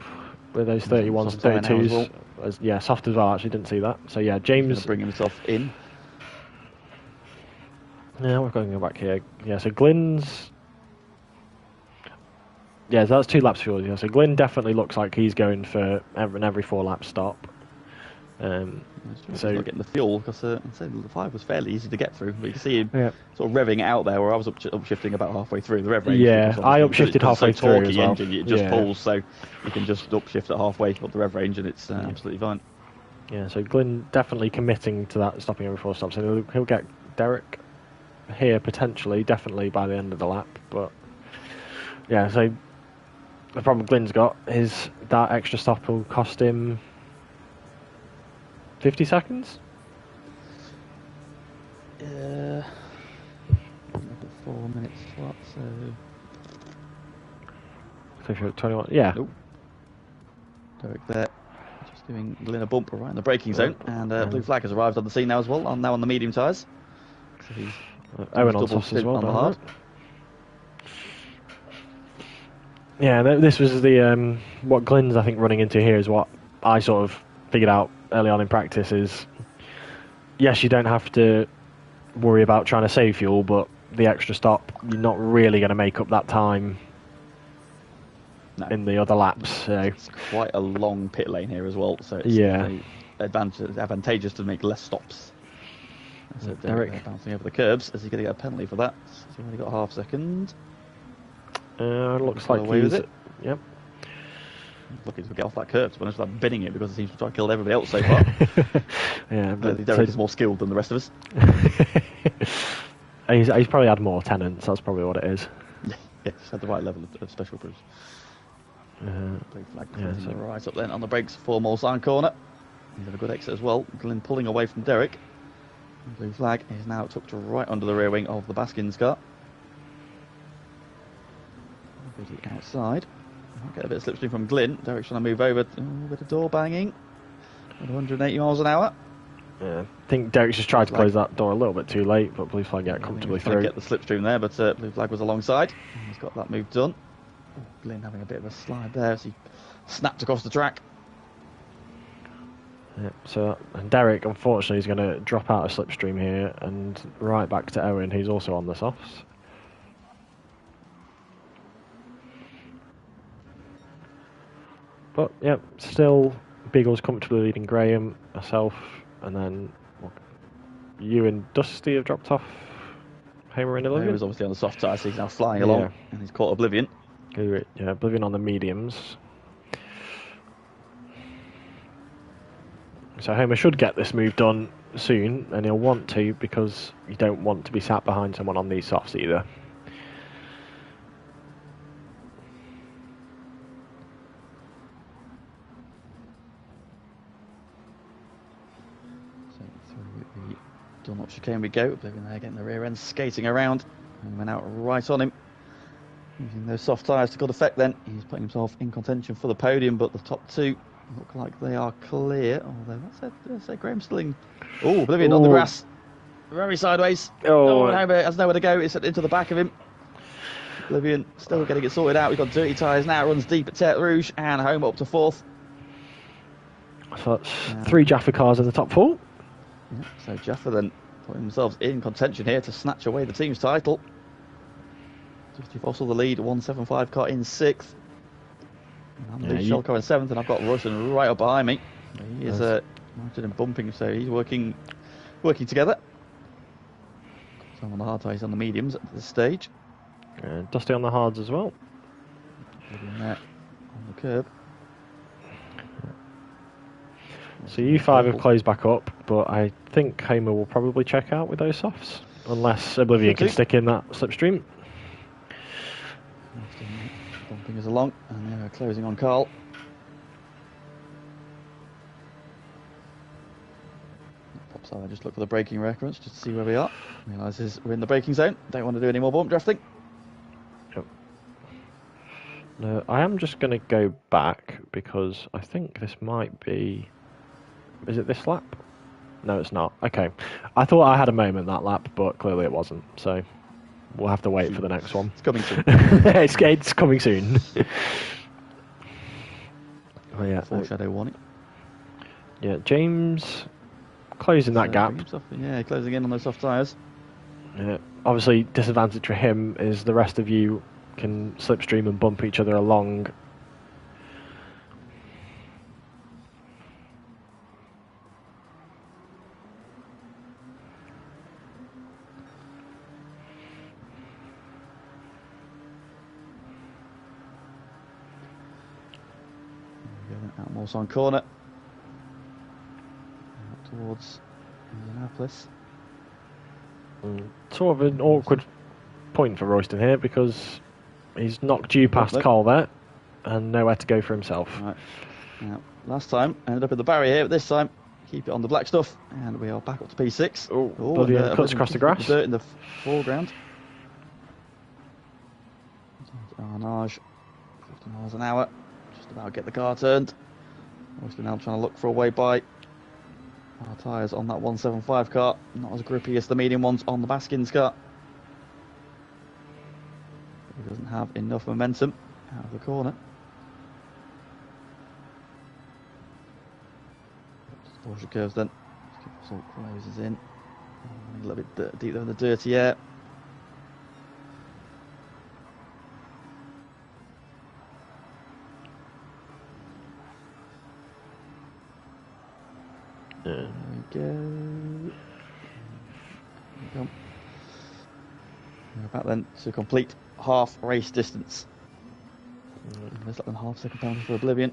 with those 31s, 32s, soft as well. Actually, didn't see that. So yeah, James bring himself in. Yeah, we're going to go back here. Yeah, so Glyn's... Yeah, so that's 2 laps fuel. Yeah, so Glyn definitely looks like he's going for every 4 lap stop. So not getting the fuel because the 5 was fairly easy to get through. But you can see him sort of revving out there, where I was upshifting about halfway through the rev range. Yeah, I upshifted halfway through as well. Engine, it just pulls, so you can just upshift it halfway up the rev range, and it's absolutely fine. Yeah, so Glyn definitely committing to that, stopping every 4 stops. So he'll get Derek here potentially, definitely by the end of the lap. But yeah, so the problem Glyn's got is that extra stop will cost him 50 seconds. 4 minutes slot, so 21. Yeah. Nope. Derek there, just giving Glyn a bump right in the braking zone, and Blue Flag has arrived on the scene now as well. Now on the medium tyres, so he's Owen on softs as well. On the hard. Yeah, this was the what Glyn's I think running into here is what I sort of figured out early on in practice is, yes, you don't have to worry about trying to save fuel, but the extra stop, you're not really going to make up that time in the other laps. So. It's quite a long pit lane here as well, so it's advantageous to make less stops. So Derek bouncing over the curbs. Is he going to get a penalty for that? He's only got half a second. Looks like away with it. Yep. Looking to get off that curb, to be honest, without binning it, because it seems to try to kill everybody else so far. Yeah, but Derek is more skilled than the rest of us. He's probably had more tenants. That's probably what it is. Yeah, he's had the right level of special proofs. Blue flag right up then on the brakes for Molsine corner. He's had a good exit as well. Glyn pulling away from Derek. Blue flag is now tucked right under the rear wing of the Baskins car. Outside. I'll get a bit of slipstream from Glyn. Derek's trying to move over. A bit of door banging. At 180 miles an hour. Yeah, I think Derek's just tried to close that door a little bit too late, but Blue flag get comfortably through. Get the slipstream there, but Blue flag was alongside. He's got that move done. Glyn having a bit of a slide there as he snapped across the track. Yeah, so and Derek, unfortunately, is going to drop out of slipstream here and right back to Owen, who's also on the softs. But yeah, still Beagle's comfortably leading Graham, myself, and then you and Dusty have dropped off. Hamer and Oblivion. He was obviously on the soft tyre, so he's now flying along, and he's caught Oblivion. Yeah, Oblivion on the mediums. So Homer should get this move done soon, and he'll want to, because you don't want to be sat behind someone on these softs either. So through the Dunlop chicane we go. Oblivion there getting the rear end skating around, and went out right on him. Using those soft tyres to good effect then. He's putting himself in contention for the podium, but the top two look like they are clear. Although, let's say Graham Stilling. Oh, Oblivion on the grass. Very sideways. Homer has nowhere to go. It's into the back of him. Oblivion still getting it sorted out. We've got dirty tyres now. Runs deep at Terre Rouge, and Homer up to fourth. So that's 3 Jaffa cars in the top 4. Yeah, so Jaffa then putting themselves in contention here to snatch away the team's title. Dusty Fossil the lead, 175 car in 6th. I'm the Shell car in 7th, and I've got Royston right up behind me. He is mounted and bumping, so he's working together. Some on the hard tyres on the mediums at this stage. Dusty on the hards as well. There on the curb. So U5 have closed back up, but I think Homer will probably check out with those softs, unless Oblivion can stick in that slipstream. Bumping us along, and they're closing on Carl. Pops out, I just look for the braking reference just to see where we are. Realises we're in the braking zone. Don't want to do any more bump drafting. Yep. No, I am just going to go back because I think this might be. Is it this lap? No, it's not. Okay. I thought I had a moment that lap, but clearly it wasn't. So we'll have to wait for the next one. It's coming soon. it's coming soon. Oh, yeah. Foreshadow warning. Yeah, James closing that gap. Yeah, closing in on those soft tyres. Yeah. Obviously, disadvantage for him is the rest of you can slipstream and bump each other along. Out Molsine corner. Out towards Indianapolis. Sort of an awkward point for Royston here because he's knocked you past Carl there and nowhere to go for himself. Right. Now, last time ended up in the barrier here, but this time keep it on the black stuff, and we are back up to P6. Oh, cuts across the grass. Dirt in the foreground. Arnage, 50 miles an hour. Just about get the car turned. Royston now trying to look for a way by. Our tyres on that 175 car, not as grippy as the medium ones on the Baskins car. He doesn't have enough momentum out of the corner. Porsche curves then. Salt closes in. A little bit deep there in the dirty air. There we go. We're back then to complete half race distance. Less than half-second penalty for Oblivion.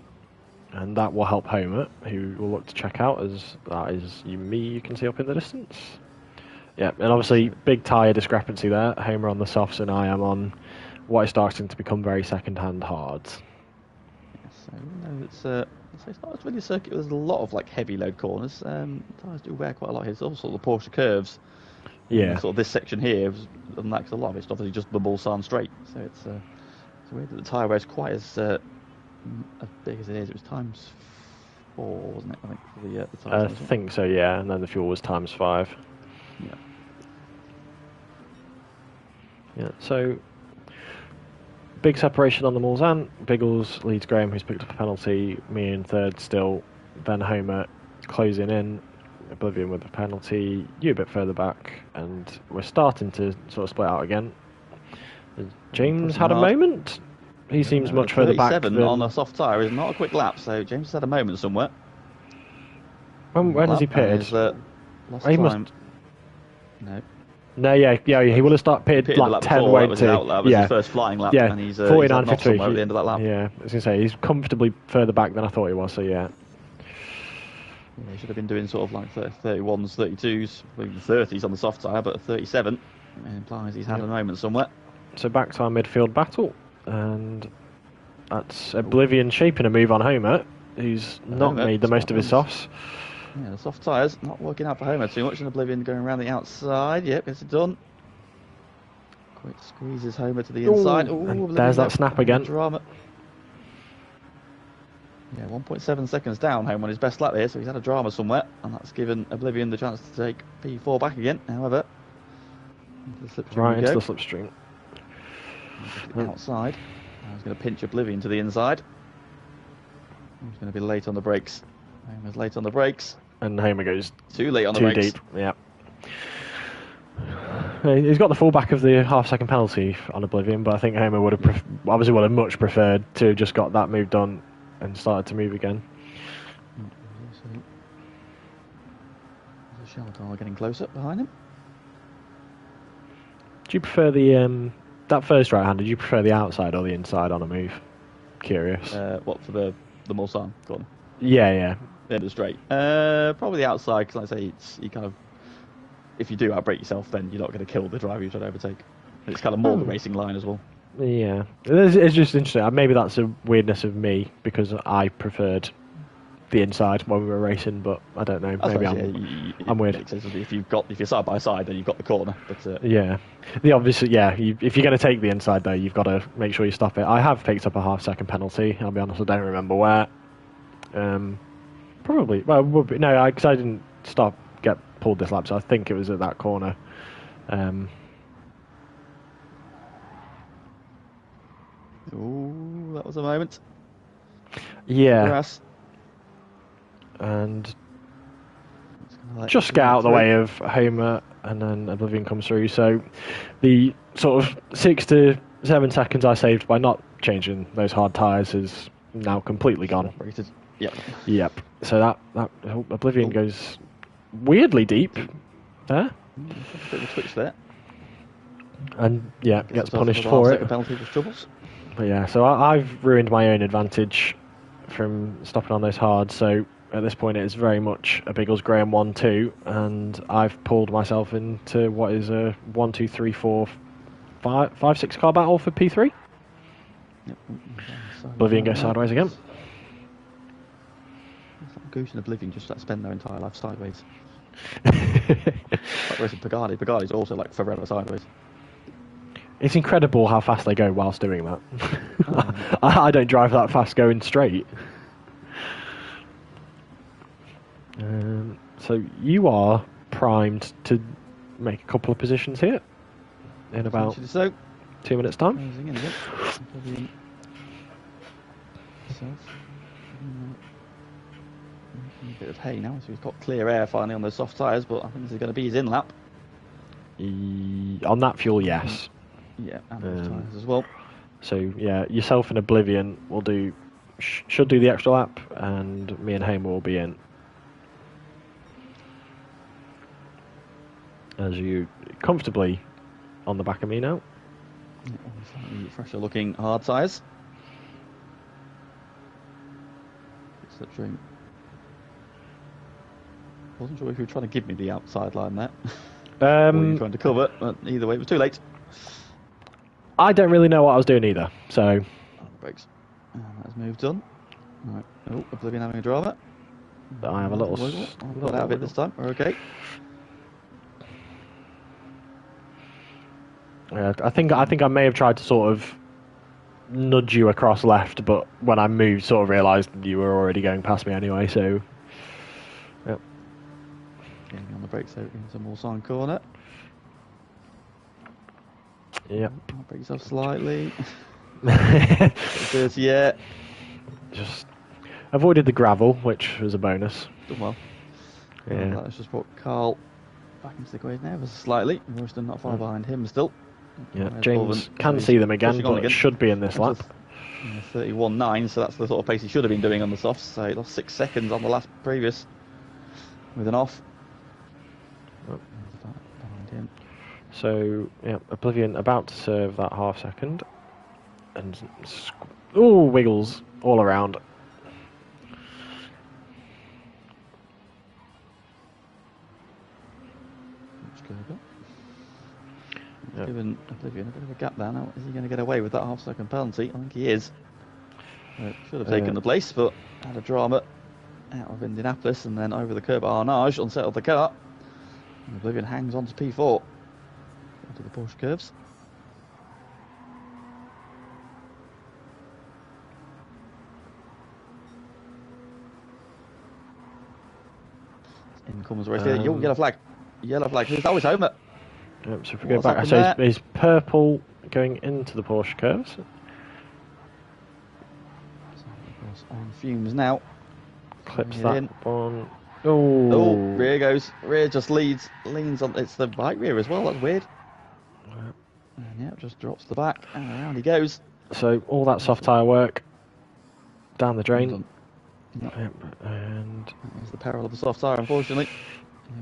And that will help Homer, who will look to check out, as that is me you can see up in the distance. Yeah, and obviously big tyre discrepancy there. Homer on the softs and I am on what is starting to become very second-hand hards. Yes, so even though it's not really a circuit, there's a lot of like heavy load corners. Tyres do wear quite a lot here. It's also the Porsche curves. Yeah. Sort of this section here, and that's a lot of it's obviously just the Mulsanne straight. So it's weird that the tyre wear is quite as big as it is. It was times 4, wasn't it? I think for the tyres. I think so, yeah. And then the fuel was times 5. Yeah. Yeah. So big separation on the Mulsanne. Biggles leads Graham, who's picked up a penalty. Me in third still. Then Homer closing in. Oblivion with a penalty. You a bit further back, and we're starting to sort of split out again. James had a moment. He seems much further back than... on a soft tyre is not a quick lap, so James has had a moment somewhere. When has he pitted? Lost he time. Must... No. No, yeah, he will have started pitted like 10 before. won't he? That was his first flying lap, yeah, and he's 49 he's at the end of that lap. Yeah, I was going to say, he's comfortably further back than I thought he was, so yeah. Yeah, he should have been doing sort of like 31s, 32s, maybe 30s on the soft tyre, but 37 implies he's had a moment somewhere. So back to our midfield battle, and that's Oblivion shaping a move on Homer, who's not made the most of his softs. Yeah, the soft tyres not working out for Homer too much, and Oblivion going around the outside. Yep, gets it done. Quick squeezes Homer to the inside. Ooh, and there's that snap again. Drama. Yeah, 1.7 seconds down home on his best lap here, so he's had a drama somewhere, and that's given Oblivion the chance to take P4 back again. However, into the into the slipstream. Outside. Now he's going to pinch Oblivion to the inside. He's going to be late on the brakes. Homer's late on the brakes. And Homer goes too late on the brakes. Too deep, yeah. He's got the fullback of the half-second penalty on Oblivion, but I think Homer would have much preferred to have just got that move done and started to move again. There's a Sheltar getting closer behind him. Do you prefer that first right-hander, do you prefer the outside or the inside on a move? Curious. What, for the Mulsanne corner? Yeah. The end of the straight. Probably the outside, because like I say, you kind of, if you do outbrake yourself, then you're not going to kill the driver you're trying to overtake. It's kind of more the racing line as well. Yeah, it's just interesting. Maybe that's a weirdness of me because I preferred the inside when we were racing, but I don't know. Maybe I'm weird. If you're side by side, then you've got the corner. But yeah, if you're going to take the inside though, you've got to make sure you stop it. I have picked up a half-second penalty. I'll be honest, I don't remember where. Probably. Well, no, because I didn't get pulled this lap, so I think it was at that corner. Ooh, that was a moment. Yeah. Grass. And just get out of the way of Homer, and then Oblivion comes through. So the sort of 6 to 7 seconds I saved by not changing those hard tyres is now completely gone. Yep. So that Oblivion goes weirdly deep there. A bit of a twitch there. And yeah, gets punished for it. Penalty for troubles. But yeah, so I've ruined my own advantage from stopping on those hards. So at this point, it's very much a Biggles Graham 1-2, and I've pulled myself into what is a 1, 2, 3, 4, 5, 6 car battle for P3. Yep. Oblivion goes sideways again. Goose and Oblivion just spend their entire life sideways. Like racing Pagani. Pagani's also like forever sideways. It's incredible how fast they go whilst doing that. I don't drive that fast going straight. So you are primed to make a couple of positions here in about 2 minutes' time. Closing in again. Oblivion. Making a bit of hay now, so he's got clear air finally on those soft tyres, but I think this is going to be his in lap. On that fuel, yes. Yeah, and those tyres as well. So yeah, yourself and Oblivion will should do the extra lap, and me and Hamer will be in. As you comfortably on the back of me now. Yeah, slightly fresher looking hard tyres. Slipstream. Wasn't sure if you were trying to give me the outside line there. Or you were trying to cover, but either way it was too late. I don't really know what I was doing either, so... Brakes. That's moved on. Right. Oh, Oblivion having a drama. But I have a little... I've got out of it this time. We're okay. I think I may have tried to sort of nudge you across left, but when I moved, sort of realised you were already going past me anyway, so... Yep. Getting on the brakes out into Mulsanne corner. Yep. Brake yourself slightly. Dirty air. Just avoided the gravel, which was a bonus. Done well. Yeah. That's just brought Carl back into the grade now, ever sllightly. Royston not far behind him still. Yeah, James can see them again, but it should be in this lap. 31.9, so that's the sort of pace he should have been doing on the softs. So he lost 6 seconds on the last previous with an off. Behind him. So, yeah, Oblivion about to serve that half second. And, ooh, wiggles all around. Given Oblivion a bit of a gap there now. Is he going to get away with that half-second penalty? I think he is. Should have taken the place, but had a drama out of Indianapolis and then over the curb at Arnage, unsettled the car. And Oblivion hangs on to P4 onto the Porsche curves. In comes the race here. Yellow flag. Yellow flag. Who's always Homer? Yep, so if we go back, so is purple going into the Porsche curves? So, of course, on fumes now. Clips that one. Oh, rear goes. Rear just leans on. It's the right rear as well. That's weird. Yep. And yeah, just drops the back and around he goes. So all that soft tyre work down the drain. Yep. And there's the peril of the soft tyre, unfortunately.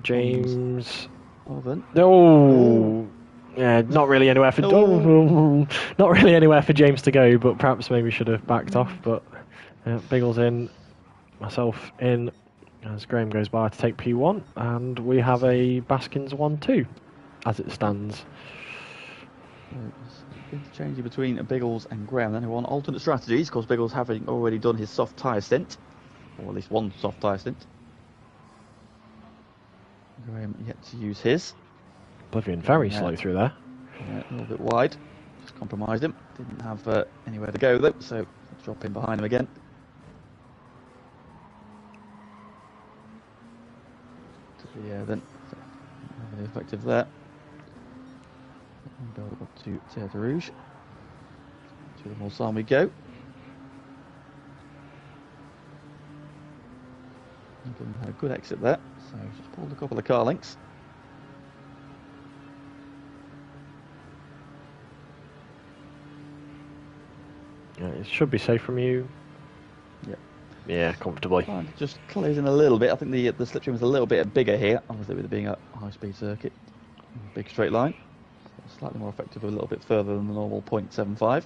James. Oh, yeah, not really anywhere for not really anywhere for James to go, but perhaps maybe should have backed off. But Biggles in, myself in, as Graham goes by to take P1, and we have a Baskins 1-2 as it stands. Interchanging between Biggles and Graham, then who are on alternate strategies, because Biggles having already done his soft tyre stint, or at least one soft tyre stint. Graham yet to use his. Oblivion very slow through there. Yeah, a little bit wide. Just compromised him. Didn't have anywhere to go though, so drop in behind him again. Then really effective there. And build up to Terre de Rouge. To the Mulsanne we go. Had a good exit there, so just pulled a couple of car links. Yeah, it should be safe from you. Yep. Yeah, comfortably. Just closing a little bit. I think the slipstream was a little bit bigger here, obviously with it being a high-speed circuit. Big straight line. So slightly more effective, a little bit further than the normal 0.75.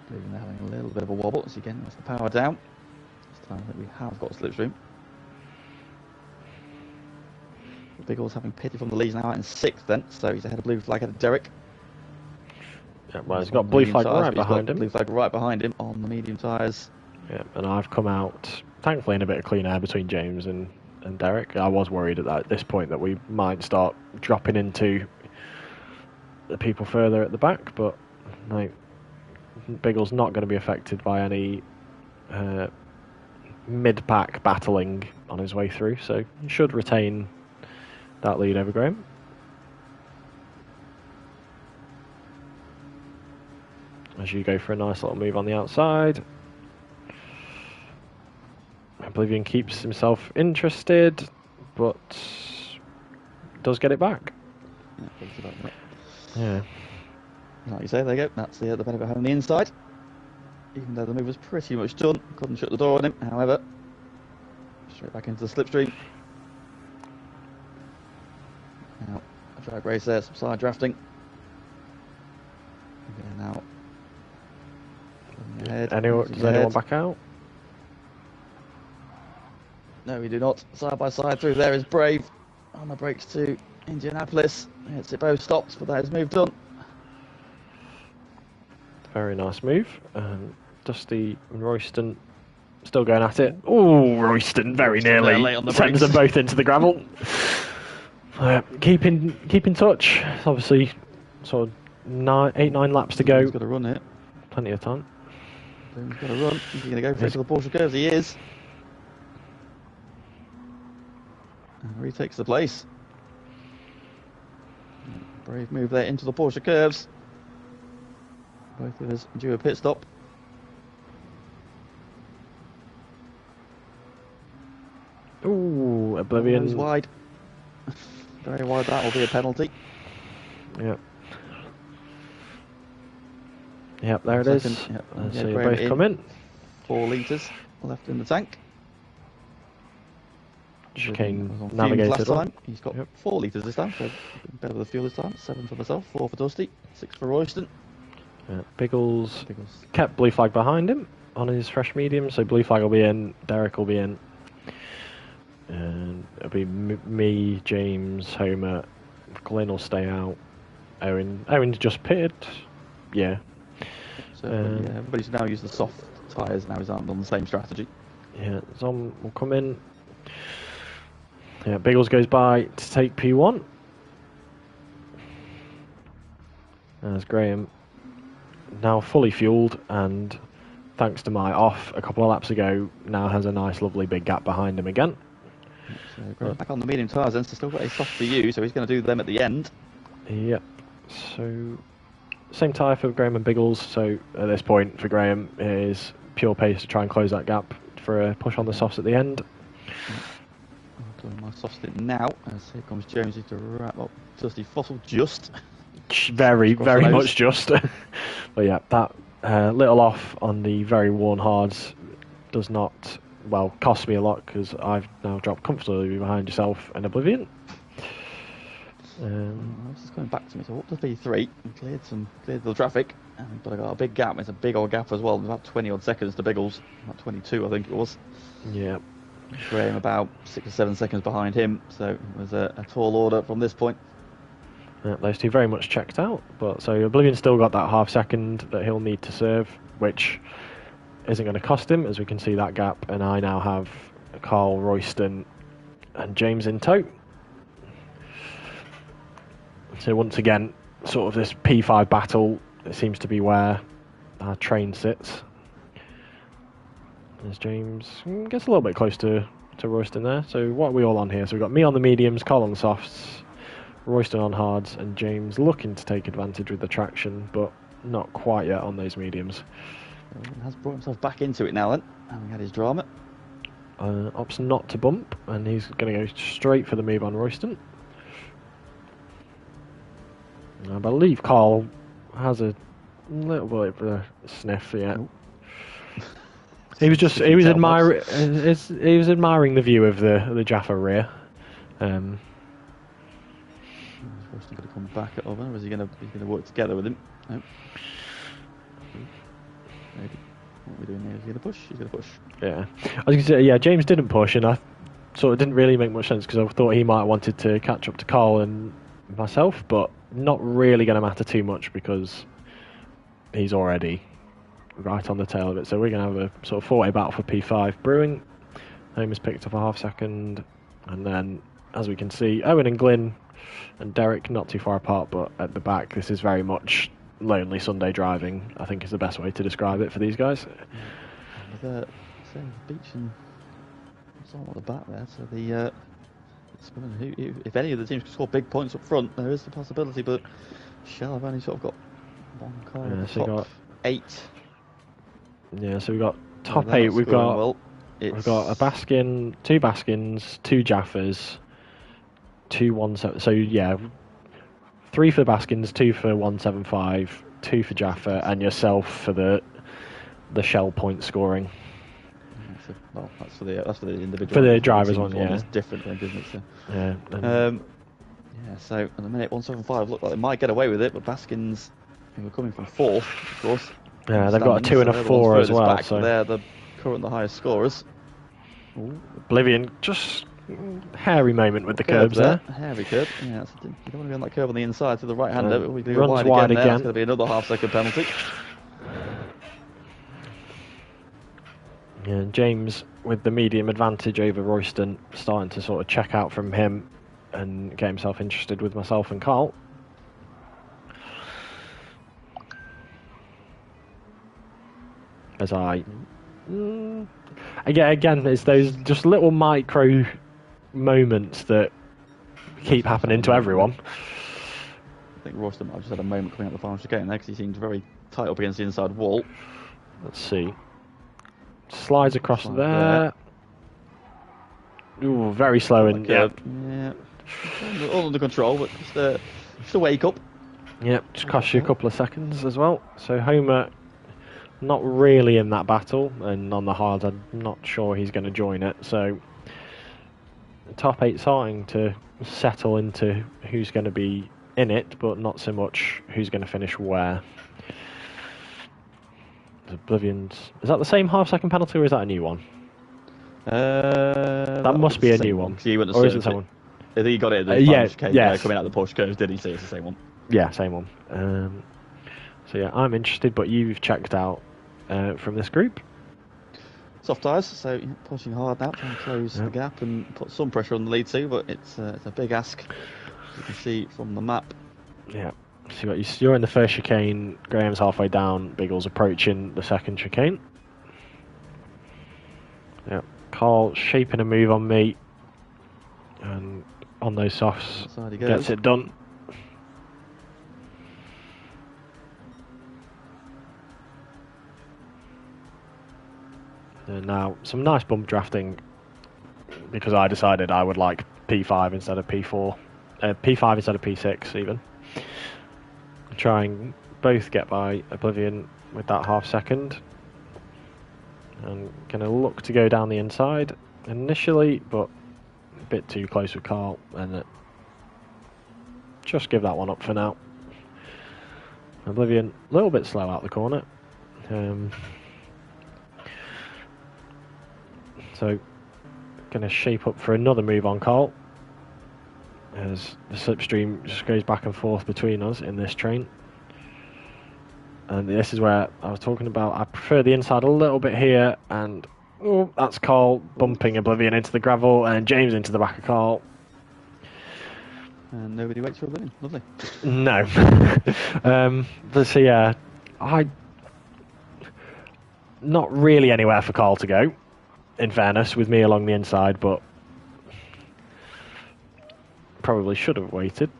Believing they're having a little bit of a wobble. So again, that's the power down. This time that we have got a slipstream. Biggles having pitted from the leads now out in 6th then, so he's ahead of blue flag, ahead of Derek. Yeah, well, he's got blue flag right behind him. Blue flag right behind him on the medium tyres. Yeah, and I've come out, thankfully, in a bit of clean air between James and Derek. I was worried at this point that we might start dropping into the people further at the back, but like, Biggles not going to be affected by any mid-pack battling on his way through, so he should retain that lead over Graham. As you go for a nice little move on the outside. Oblivion keeps himself interested, but does get it back. Yeah. Like you say, there you go. That's the benefit of having the inside. Even though the move was pretty much done, couldn't shut the door on him. However, straight back into the slipstream. Now, a drag race there, some side drafting. Okay, now. Does anyone back out? No, we do not. Side by side through there is Brave. On the brakes to Indianapolis. It's both stopped, but that is move done. Very nice move. Dusty and Royston still going at it. Oh, Royston very nearly sends them both into the gravel. Keep in touch. It's obviously sort of 8-9 laps to go. He's got to run it. Plenty of time. He's got to run. He's going to go for it to the Porsche curves. He is. And retakes the place. Brave move there into the Porsche curves. Both of us due a pit stop. Ooh, Oblivion. Goes wide. Very wide, that will be a penalty. Yep. Yep, there it is. Yep. So you both come in. 4 litres left in the tank. Chicane navigated on. He's got 4 litres this time, so better with the fuel this time. 7 for myself, 4 for Dusty, 6 for Royston. Biggles kept blue flag behind him on his fresh medium, so blue flag will be in, Derek will be in, and it'll be me, James, Homer, Glyn will stay out, Owen's just pitted, yeah. So yeah, everybody's now used the soft tyres now, is on the same strategy. Yeah, Zom will come in. Yeah, Biggles goes by to take P1. As Graham now fully fueled, and thanks to my off a couple of laps ago, now has a nice lovely big gap behind him again. So Graham back on the medium tyres then, so still got a soft for you, so he's going to do them at the end. Yep, so same tyre for Graham and Biggles, so at this point for Graham is pure pace to try and close that gap for a push on the softs at the end. I'm doing my soft stint now, as here comes Jonesy to wrap up Dusty Fossil just. Very much just. But yeah, that little off on the very worn hards does not, well, cost me a lot because I've now dropped comfortably behind yourself and Oblivion. This is coming back to me, so up to P3 and cleared the traffic, but I got a big gap. It's a big old gap as well, about 20 odd seconds to Biggles, about 22 I think it was. Yeah. Graham about 6 or 7 seconds behind him, so it was a tall order from this point. Yeah, those two very much checked out, but so Oblivion's still got that half second that he'll need to serve, which isn't going to cost him, as we can see that gap, and I now have Carl, Royston and James in tow. So once again, sort of this P5 battle, it seems to be where our train sits. As James gets a little bit close to Royston there. So what are we all on here? So we've got me on the mediums, Carl on the softs, Royston on hards, and James looking to take advantage with the traction, but not quite yet on those mediums. He has brought himself back into it now then, having had his drama. Opts not to bump, and he's going to go straight for the move on Royston. I believe Carl has a little bit of a sniff, yeah. Oh. He was admiring the view of the Jaffa rear. Is Royston going to come back at Oven, or is he going to work together with him? No. Maybe. What are we doing here? Is he going to push? He's going to push. Yeah. I was going to say, yeah, James didn't push, and I sort of didn't really make much sense because I thought he might have wanted to catch up to Carl and myself, but not really going to matter too much because he's already right on the tail of it. So we're going to have a sort of 40 battle for P5 brewing. Homer's picked up a half second, and then as we can see, Owen and Glyn and Derek not too far apart, but at the back this is very much lonely Sunday driving, I think is the best way to describe it for these guys. With the beach and It's all at the back there, so the if any of the teams can score big points up front, there is the possibility, but Shell have only sort of got one car in the top 8. Yeah, so we've got top 8, we've got well. We've got a Baskin, 2 Baskins, 2 Jaffers, 2 17. So yeah, 3 for the Baskins, 2 for 175, 2 for Jaffa, and yourself for the Shell point scoring. Well, that's for the individual. For the drivers one, yeah. It's different, then, isn't it? So, yeah. Yeah. So at the minute, 175 look like they might get away with it, but Baskins, who are coming from 4th, of course. Yeah, they've got a 2 and a 4 as well. Back, so they're the current highest scorers. Ooh. Oblivion, just hairy moment with the curbs there. Hairy curb. Yeah, you don't want to be on that curb on the inside to the right hander. We do runs wide again. That's going to be another half-second penalty. Yeah, James with the medium advantage over Royston, starting to sort of check out from him and get himself interested with myself and Carl. As again, it's those just little micro moments that keep happening to everyone. I think Royston might have just had a moment coming out the final chicane there because he seems very tight up against the inside wall. Let's see. Slides across there. Ooh, very slow and yeah, all under control, but just a wake up. Yep, just cost you a couple of seconds as well. So Homer, not really in that battle, and on the hard, I'm not sure he's going to join it. So top 8 starting to settle into who's going to be in it, but not so much who's going to finish where. Oblivion's. Is that the same half-second penalty, or is that a new one? That must be a new one. Or is it someone? I think he got it. Coming out the push curves, did he say it's the same one? Yeah, same one. So yeah, I'm interested, but you've checked out from this group. Soft tyres, so pushing hard now, trying to close the gap and put some pressure on the lead too, but it's a big ask, as you can see from the map. Yeah. So you're in the first chicane, Graham's halfway down, Biggles approaching the second chicane. Yeah, Carl shaping a move on me, and on those softs, gets it done. And now, some nice bump drafting, because I decided I would like P5 instead of P4, P5 instead of P6 even. Try and both get by Oblivion with that half second. And going to look to go down the inside initially, but a bit too close with Carl, and just give that one up for now. Oblivion, a little bit slow out the corner. So, going to shape up for another move on Carl, as the slipstream just goes back and forth between us in this train. And this is where I was talking about, I prefer the inside a little bit here, and that's Carl bumping Oblivion into the gravel, and James into the back of Carl. And nobody waits for Oblivion. Lovely. No. But so yeah, not really anywhere for Carl to go, in fairness, with me along the inside, but probably should have waited.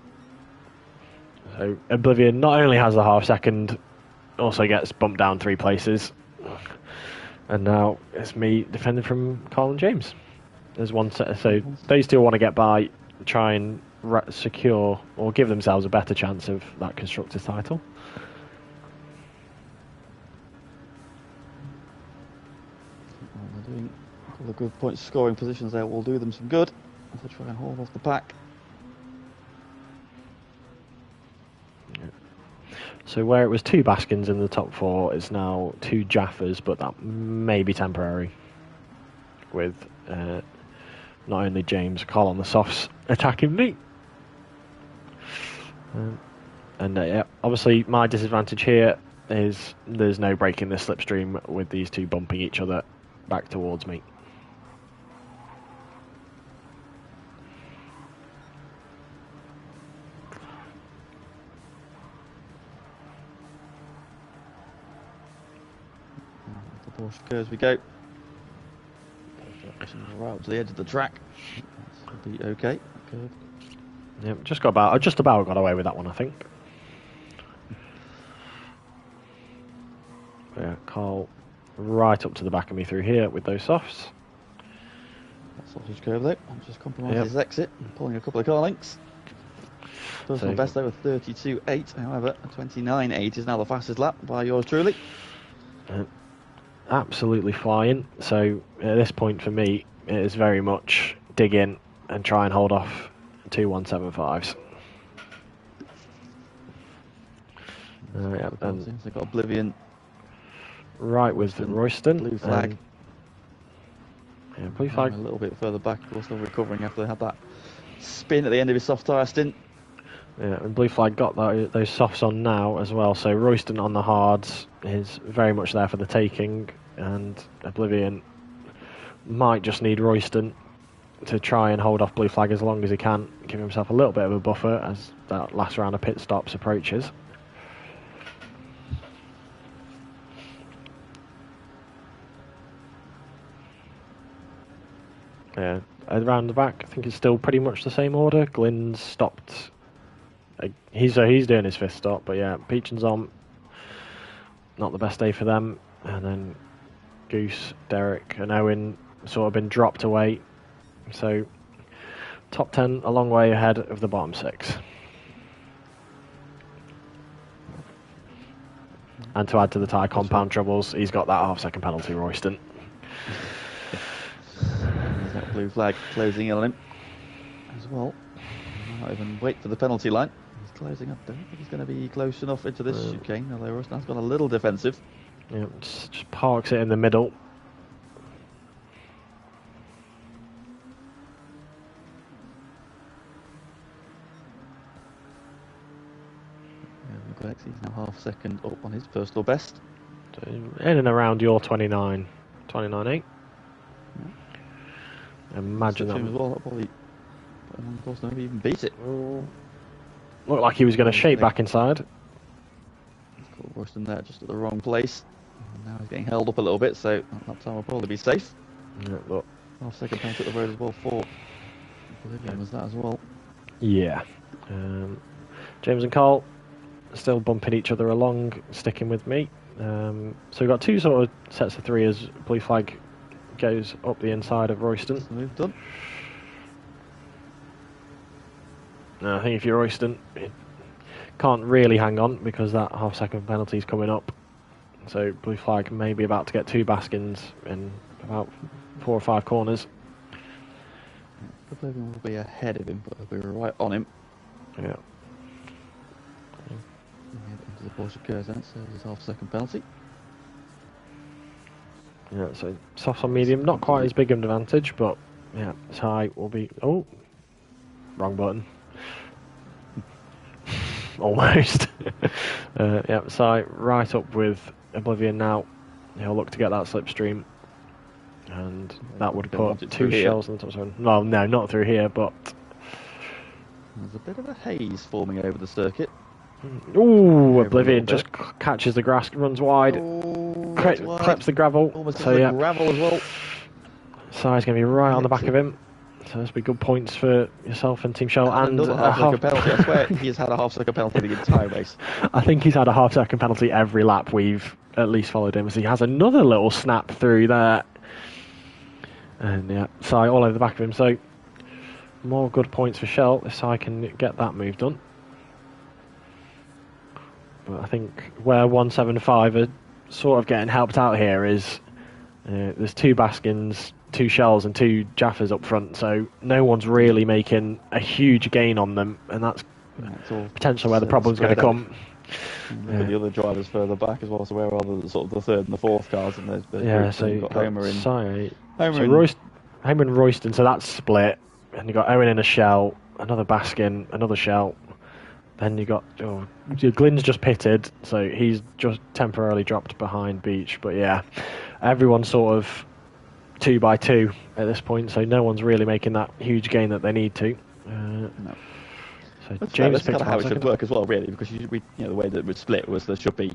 So Oblivion not only has the half second, also gets bumped down 3 places, and now it's me defending from Carl and James. There's one set, so those two want to get by, try and secure or give themselves a better chance of that constructors title. They're doing a couple of good point scoring positions there. Will do them some good as they try and hold off the pack. So where it was 2 Baskins in the top 4, it's now 2 Jaffers, but that may be temporary. With not only James, Carl on the softs attacking me. Yeah, obviously my disadvantage here is there's no break in the slipstream with these two bumping each other back towards me. As we go. right up to the edge of the track. That'll be okay. Good. Yep, just about got away with that one, I think. Yeah, Carl right up to the back of me through here with those softs. That sausage curve though, I'm just compromising his exit and pulling a couple of car links. Personal best though with 32.8, however, 29.8 is now the fastest lap by yours truly. Absolutely flying, so at this point for me, it is very much dig in and try and hold off 2 175s. And they've got Oblivion right with Royston. Blue flag. Yeah, blue flag. A little bit further back, of course, still recovering after they had that spin at the end of his soft tyre stint. Yeah, and blue flag got those softs on now as well, so Royston on the hards is very much there for the taking, and Oblivion might just need Royston to try and hold off blue flag as long as he can, give himself a little bit of a buffer as that last round of pit stops approaches. Yeah, around the back, I think it's still pretty much the same order. Glynn's stopped. He's doing his fifth stop, but yeah, Peach and Zom, not the best day for them. And then Goose, Derek, and Owen sort of been dropped away. So top 10 a long way ahead of the bottom 6. And to add to the tyre compound troubles, he's got that half-second penalty, Royston. There's that blue flag closing in on him as well. He might even wait for the penalty line. He's closing up. I don't think he's going to be close enough into this chicane, although Royston's gone a little defensive. Yeah, just parks it in the middle. He's now half-second up on his personal best. So in and around your 29.8. Yeah. Imagine that. As well, that probably, of course, maybe even beat it. Looked like he was going to shape back inside. He's got Royston there, just at the wrong place. And now he's getting held up a little bit, so that time will probably be safe. Yeah, look. Half-second penalty at the road as well for Oblivion was that as well. Yeah. James and Carl still bumping each other along, sticking with me. So we've got 2 sort of sets of 3 as blue flag goes up the inside of Royston. Move done. Now, I think if you're Royston, you can't really hang on because that half-second penalty is coming up. So blue flag may be about to get 2 Baskins in about 4 or 5 corners. Oblivion will be ahead of him, but he'll be right on him. Yeah. Into the Porsche curves then, so there's half-second penalty. Yeah, so soft on medium, not quite as big an advantage, but yeah, high will be. Oh, wrong button. Almost. Yeah, so right up with Oblivion now. He'll look to get that slipstream, and that would put 2 shells on the top 7. Well, no, not through here, but there's a bit of a haze forming over the circuit. Ooh, Oblivion just catches the grass, runs wide, clips the gravel. Almost so yeah, gravel as well. So he's going to be right on the back of him. So this will be good points for yourself and Team Shell. And another half-second penalty. I swear he's had a half-second penalty the entire race. I think he's had a half-second penalty every lap we've at least followed him. So he has another little snap through there. And yeah, so all over the back of him. So more good points for Shell if I can get that move done. But I think where 175 are sort of getting helped out here is there's 2 Baskins, 2 Shells and 2 Jaffers up front, so no one's really making a huge gain on them, and that's potentially where the problem's going to come. Look at the other drivers further back as well, so where are the sort of the 3rd and the 4th cars? And so you've got Homer in. Homer and Royston, so that's split, and you've got Owen in a Shell, another Baskin, another Shell. Then you got Glynn's just pitted, so he's just temporarily dropped behind Beach. But yeah, everyone's sort of 2 by 2 at this point, so no one's really making that huge gain that they need to. No. So that's James kind of how it should work as well, really, because the way that it would split was there should be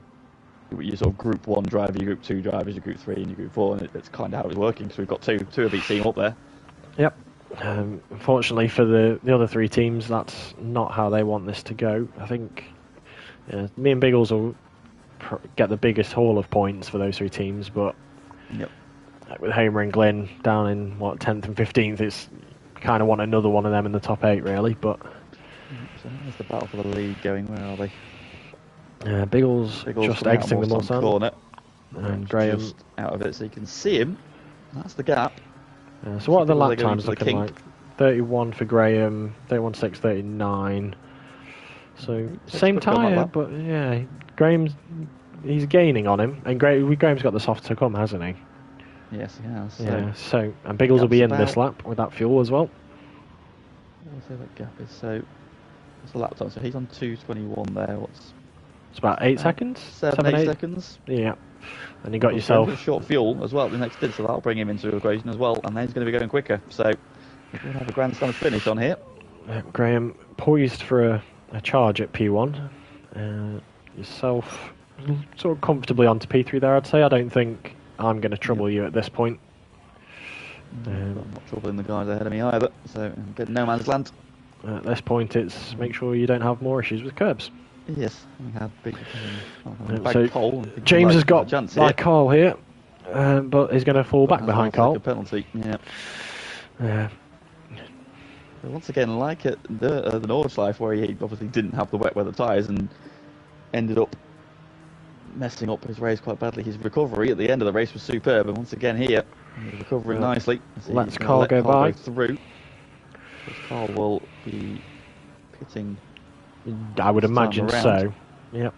your sort of group 1 driver, your group 2 drivers, your group 3, and your group 4, and it's kind of how it's working. So we've got two of each team up there. Yep. Unfortunately for the other three teams, that's not how they want this to go. I think me and Biggles will get the biggest haul of points for those three teams, but Yep. With Homer and Glyn down in 10th and 15th, it's kind of want another one of them in the top 8 really. But so there's the battle for the lead going. Where are they? Biggles just exiting the Mulsanne corner, and Graham just out of it, so you can see him. That's the gap. So what are the lap times looking like? 31 for Graham, 31.6, 39. So same tyre, but yeah, he's gaining on him, and Graham's got the soft to come, hasn't he? Yes, he has. Yeah. So and Biggles will be in this lap with that fuel as well. We'll see what gap is. So what's the lap time? So he's on 2:21 there. It's about 8 seconds. 7-8 seconds. Yeah. And you got yourself short fuel as well. The next stint, so that'll bring him into equation as well, and then he's going to be going quicker. So we'll have a grandstand finish on here. Graham poised for a charge at P1. Yourself sort of comfortably onto P3 there, I'd say. I don't think I'm going to trouble you at this point. I'm not troubling the guys ahead of me either, so I'm getting no man's land. At this point, it's make sure you don't have more issues with curbs. Yes, we had big so pole. James has got like Carl here, but he's going to fall back behind Carl. Like a penalty, yeah. But once again, like at the Nordschleife, where he obviously didn't have the wet weather tyres and ended up messing up his race quite badly. His recovery at the end of the race was superb, and once again here, he's recovering nicely. Let's Carl go by. Through. Carl will be pitting. I would imagine so. Yep.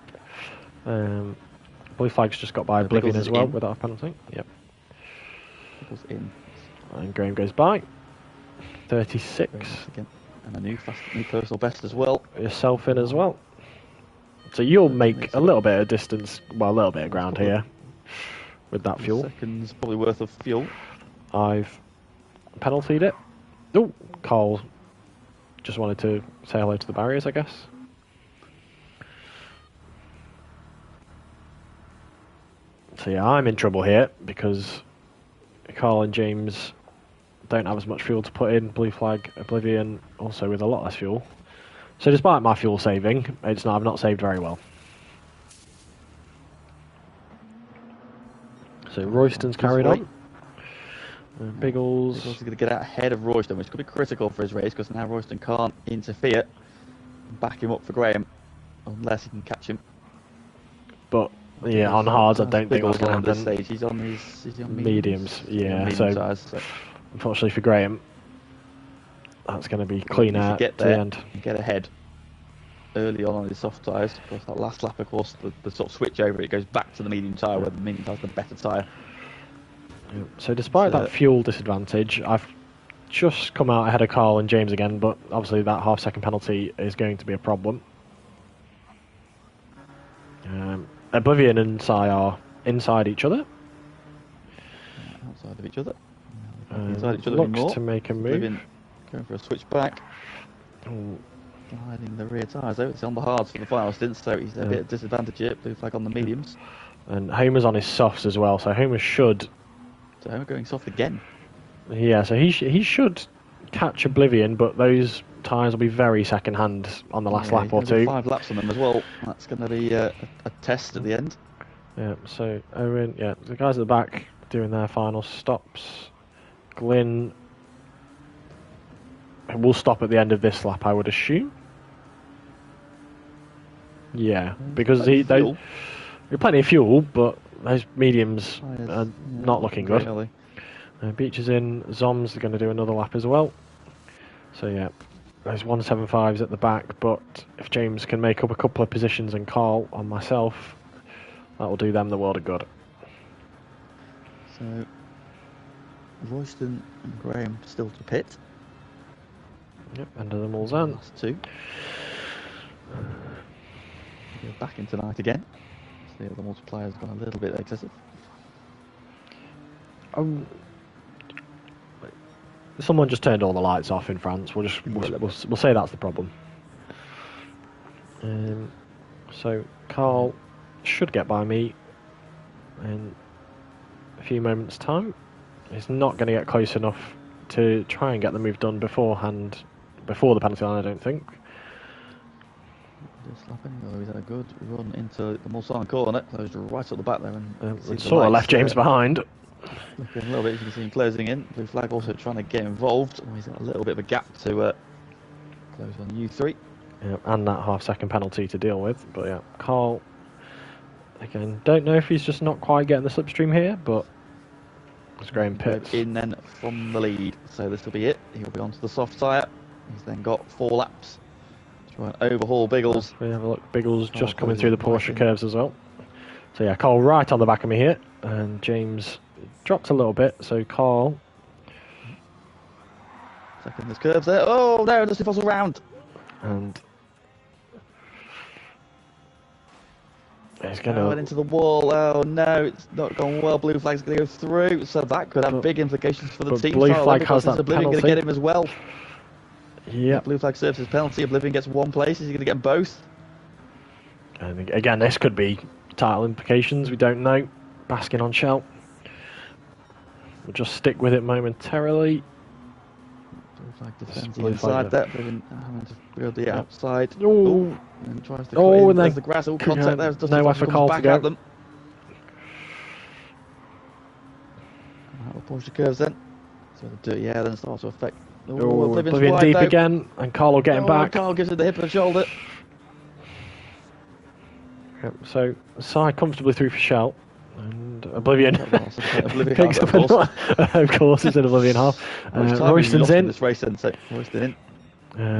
Blue flag's just got by Oblivion as well without a penalty. Yep. Goes in. And Graham goes by. 36. Again. And a new personal best as well. Yourself in as well. So you'll make a little bit of distance, well, a little bit of ground here with that fuel. Seconds probably worth of fuel. I've penaltied it. Oh, Carl just wanted to say hello to the barriers, I guess. So yeah, I'm in trouble here because Carl and James don't have as much fuel to put in. Blue flag, Oblivion also with a lot less fuel. So despite my fuel saving, I've not saved very well. So Royston's carried on. Biggles is going to get out ahead of Royston, which could be critical for his race because now Royston can't interfere and back him up for Graham unless he can catch him. But yeah, on hards, I don't think that's going to happen. Stage. He's on mediums. Yeah, so unfortunately for Graham, that's going to be clean out to the end. Get ahead early on his soft tyres. Of course, that last lap, of course, the sort of switch over, it goes back to the medium tyre where the medium tyre's the better tyre. So despite that fuel disadvantage, I've just come out ahead of Carl and James again, but obviously that half-second penalty is going to be a problem. Oblivion and Sai are inside each other. Outside of each other. Inside each other looks to make a move. Oblivion going for a switch back. Gliding the rear tyres though. It's on the hards for the final stint, so he's a bit of disadvantage here. Blue flag on the mediums. And Homer's on his softs as well, so Homer should... So Homer going soft again. Yeah, so he should catch Oblivion, but those tyres will be very second-hand on the last lap or two. 5 laps on them as well. That's going to be a test at the end. Yeah, so Owen, the guys at the back doing their final stops. Glyn will stop at the end of this lap, I would assume. Yeah, because they plenty of fuel, but those mediums are not looking good. Really. Beach is in. Zom's going to do another lap as well. So yeah, those 175s at the back, but if James can make up a couple of positions and Carl on myself, that will do them the world of good. So Royston and Graham still to pit. Yep, end of the Mulsanne. Last two. Go back in tonight again. So the multiplier's gone a little bit excessive. Someone just turned all the lights off in France. We'll say that's the problem. So Carl should get by me in a few moments' time. He's not going to get close enough to try and get the move done beforehand, before the penalty line, I don't think. He's had a good run into the Mulsanne corner, closed right up the back there, and sort of left James behind. Looking a little bit, as you can see him closing in. Blue flag also trying to get involved. He's got a little bit of a gap to close on U3. Yeah, and that half-second penalty to deal with. But yeah, Carl, again, don't know if he's just not quite getting the slipstream here, but it's Graham Pitts. In then from the lead, so this will be it. He'll be onto the soft tyre. He's then got 4 laps to try and overhaul Biggles. We have a look. Biggles just coming through the Porsche curves as well. So yeah, Carl right on the back of me here, and James dropped a little bit. So Carl, second, there's curves there. Oh no, Dusty Fossil round. And he's going to into the wall. Oh no, it's not gone well. Blue flag's going to go through, so that could have big implications for the team. Blue flag has that Oblivion penalty. Going to get him as well. Yeah. Blue flag serves his penalty. Oblivion gets 1 place. Is he going to get both? And again, this could be title implications. We don't know. Basking on shell. We'll just stick with it momentarily. Blue flag defends the inside there. Oblivion having to build the outside. Oh, and tries to cut in. And there's the grass. Oh, contact there. Nowhere for Carl to go. Them. Porsche curves then. So the dirty air then starts to affect. Oblivion deep again, and Carl will get him back. Carl gives it the hip and shoulder. Yep, so side comfortably through for Shell, and Oblivion. Oblivion of course, it's an Oblivion half. Royston's in. This race then, so Royston in.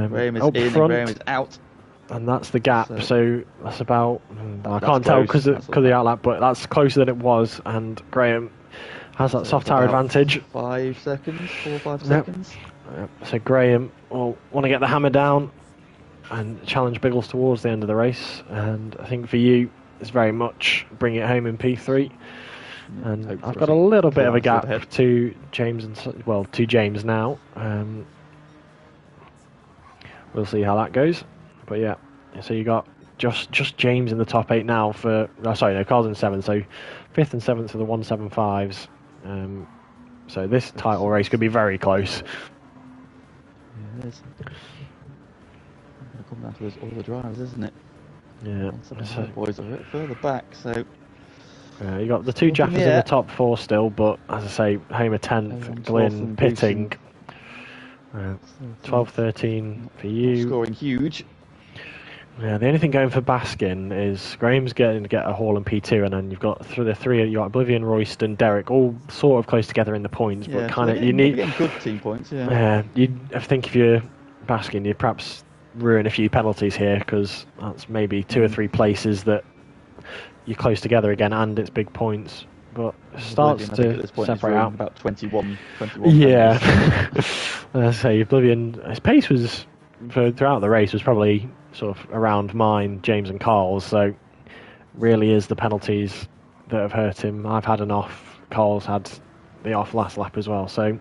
Graham is up in, front, and Graham is out. And that's the gap. So that's about. I can't tell because of the outlap, but that's closer than it was, and Graham has that soft tire advantage. 5 seconds, 4 or 5 seconds. Yep. So Graham will want to get the hammer down and challenge Biggles towards the end of the race. And I think for you, it's very much bring it home in P3. And I've got a little bit of a gap to James to James now. We'll see how that goes. But yeah, so you got just James in the top 8 now for. Oh, sorry, no, Carl's in 7. So 5th and 7th are the 175s. So this title race could be very close. Yeah, it is. It's going to come down to all the drivers, isn't it? Yeah. So boys are a bit further back, so. You got the 2 Jaffers in the top 4 still, but as I say, Homer 10th, Glyn pitting. 12-13 for you. Scoring huge. Yeah, the only thing going for Baskin is Graham's getting to get a haul in P2, and then you've got the 3. You got Oblivion, Royston, Derek, all sort of close together in the points, but kind of you need getting good team points. Yeah. Yeah, I think if you're Baskin, you'd perhaps ruin a few penalties here because that's maybe 2 or 3 places that you're close together again, and it's big points. But it starts to separate out. About 21. Yeah. I say Oblivion. His pace was throughout the race was probably sort of around mine, James and Carl's. So really is the penalties that have hurt him. I've had an off. Carl's had the off last lap as well. So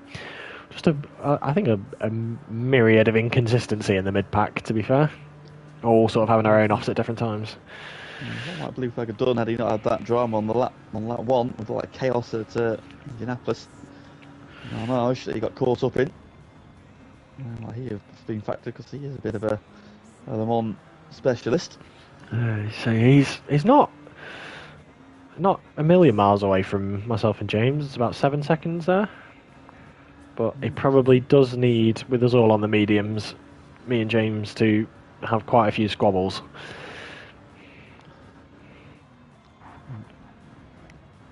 just I think a myriad of inconsistency in the mid pack. To be fair, all sort of having our own offs at different times. What might Blue Flag have done had he not had that drama on lap 1 with like chaos at Indianapolis? No, he got caught up in. He has been factored because he is a bit of a Le Mans specialist. So he's not a million miles away from myself and James. It's about 7 seconds there, but he probably does need, with us all on the mediums, me and James to have quite a few squabbles.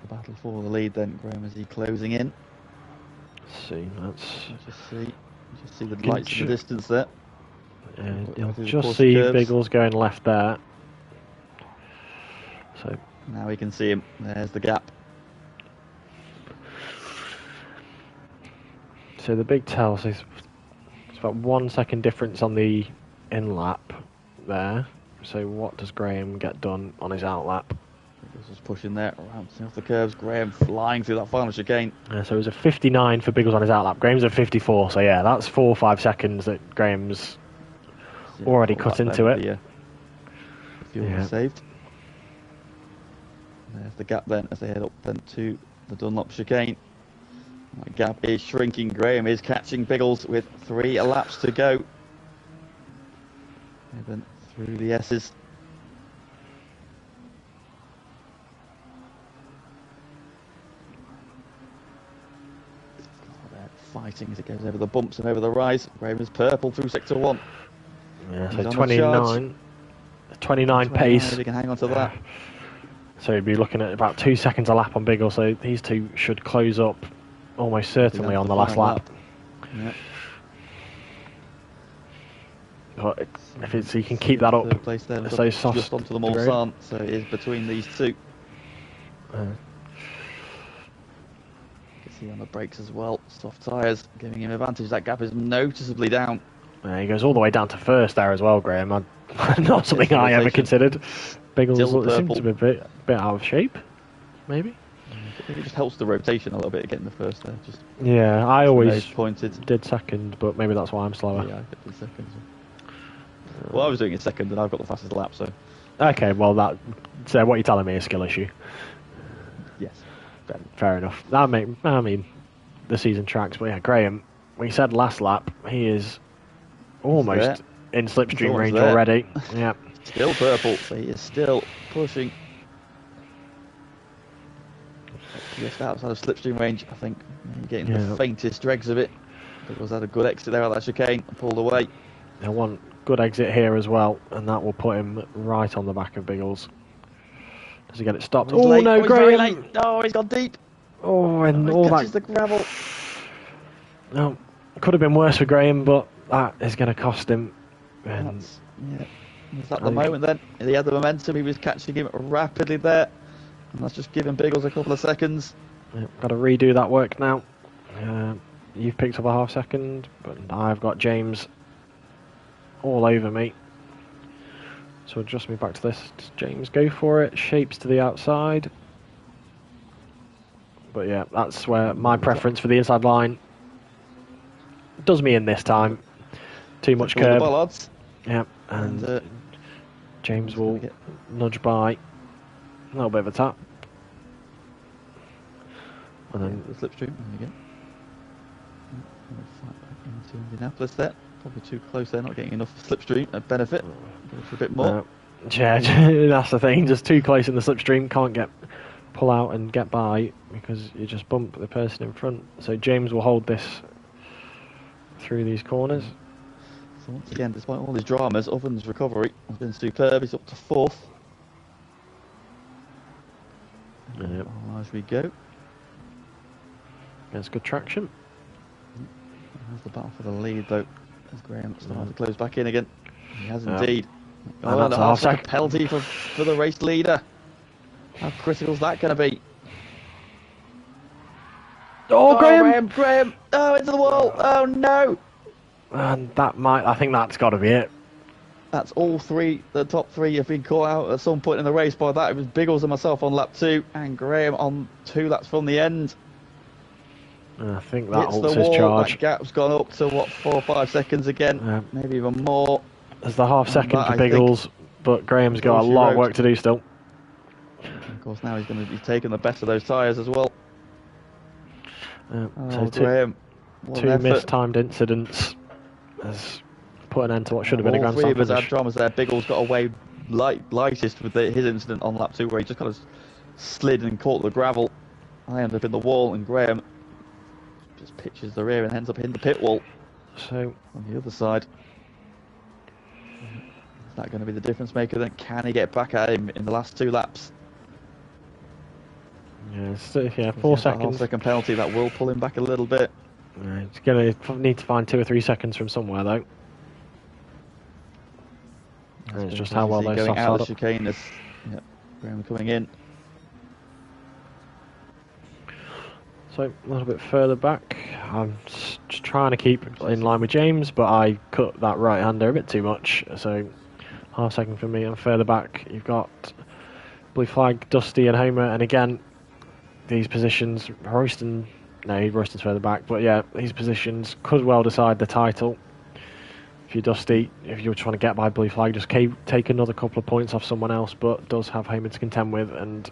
The battle for the lead then, Graham, is he closing in? Let's see, just see the lights in the distance there. You'll just see Biggles going left there. So now we can see him. There's the gap. So the big tell, so it's about 1 second difference on the in lap there. So what does Graham get done on his out lap? Biggles was pushing there, bouncing off the curves. Graham flying through that final chicane. So it was a 59 for Biggles on his out lap. Graham's at 54. So yeah, that's 4 or 5 seconds that Graham's already cut into it. Fuel saved. There's the gap then as they head up then to the Dunlop chicane. That gap is shrinking. Graham is catching Biggles with 3 laps to go. Even through the S's. They're fighting as it goes over the bumps and over the rise. Graham is purple through sector 1. Yeah, so 29 pace. He can hang on to that. So he'd be looking at about 2 seconds a lap on Biggle, so these two should close up almost certainly on the last lap. Yeah. But if he can keep that up, place there, so soft just onto the Mulsanne, so it is between these two. You can see on the brakes as well, soft tyres giving him advantage. That gap is noticeably down. He goes all the way down to first there as well, Graham. Not something I ever considered. Biggles seems to be a bit out of shape, maybe. I think it just helps the rotation a little bit getting the first there. Just yeah, I always pointed. Did second, but maybe that's why I'm slower. Yeah, I did second. Well, I was doing it second, and I've got the fastest lap, so. Okay, well so what you're telling me is a skill issue. Yes. Fair enough. I mean, the season tracks, but yeah, Graham. We said last lap he is almost in slipstream range already. Yeah. Still purple, so he is still pushing. Just outside of slipstream range, I think. Getting the faintest dregs of it. It was had a good exit there at that chicane and pulled away. They want good exit here as well, and that will put him right on the back of Biggles. Does he get it stopped? Oh late. No, Graham! Oh, he's gone deep. Oh, and all that. The gravel. No, it could have been worse for Graham, but that is going to cost him. And was that the moment then? He had the momentum, he was catching him rapidly there. And that's just giving Biggles a couple of seconds. Got to redo that work now. You've picked up a half second, but I've got James all over me. So adjust me back to this. Does James go for it? Shapes to the outside. But yeah, that's where my preference for the inside line does me in this time. Too much curb. Yeah, and James will nudge by. A little bit of a tap. And then the slipstream. There you go. Into Indianapolis there. Probably too close there, not getting enough slipstream benefit. Go for a bit more. Yeah, that's the thing. Just too close in the slipstream, can't pull out and get by because you just bump the person in front. So James will hold this through these corners. So once again, despite all his dramas, Oven's recovery has been superb. He's up to 4th. As we go. There's good traction. There's the battle for the lead though. As Graham starting to close back in again. He has indeed. Oh, and a half-second penalty for the race leader. How critical is that going to be? Oh, Graham! Graham! Oh, into the wall! Oh no! And I think that's got to be it. That's all three. The top 3 have been caught out at some point in the race by that. It was Biggles and myself on lap 2, and Graham on 2 laps from the end. I think that halts his charge. That gap's gone up to what, 4 or 5 seconds again, maybe even more. There's the half second for Biggles, but Graham's got a lot of work to do still. Of course, now he's going to be taking the best of those tyres as well. So Graham, two mistimed incidents has put an end to what should have been a grand slam finish. All 3 of us had dramas there. Biggles got away lightest with his incident on lap 2, where he just kind of slid and caught the gravel. I ended up in the wall, and Graham just pitches the rear and ends up in the pit wall. So on the other side, is that going to be the difference maker? Then can he get back at him in the last 2 laps? Yeah, 4 seconds. Half-second penalty that will pull him back a little bit. He's going to need to find 2 or 3 seconds from somewhere though. And it's just how well those going softs out held of the chicane. Graham coming in. So a little bit further back. I'm just trying to keep in line with James, but I cut that right-hander a bit too much. So half second for me. And further back, you've got Blue Flag, Dusty, and Homer. And again, these positions, Royston's further back, but yeah, these positions could well decide the title. If you're Dusty, if you're trying to get by Blue Flag, just take another couple of points off someone else, but does have Homer to contend with, and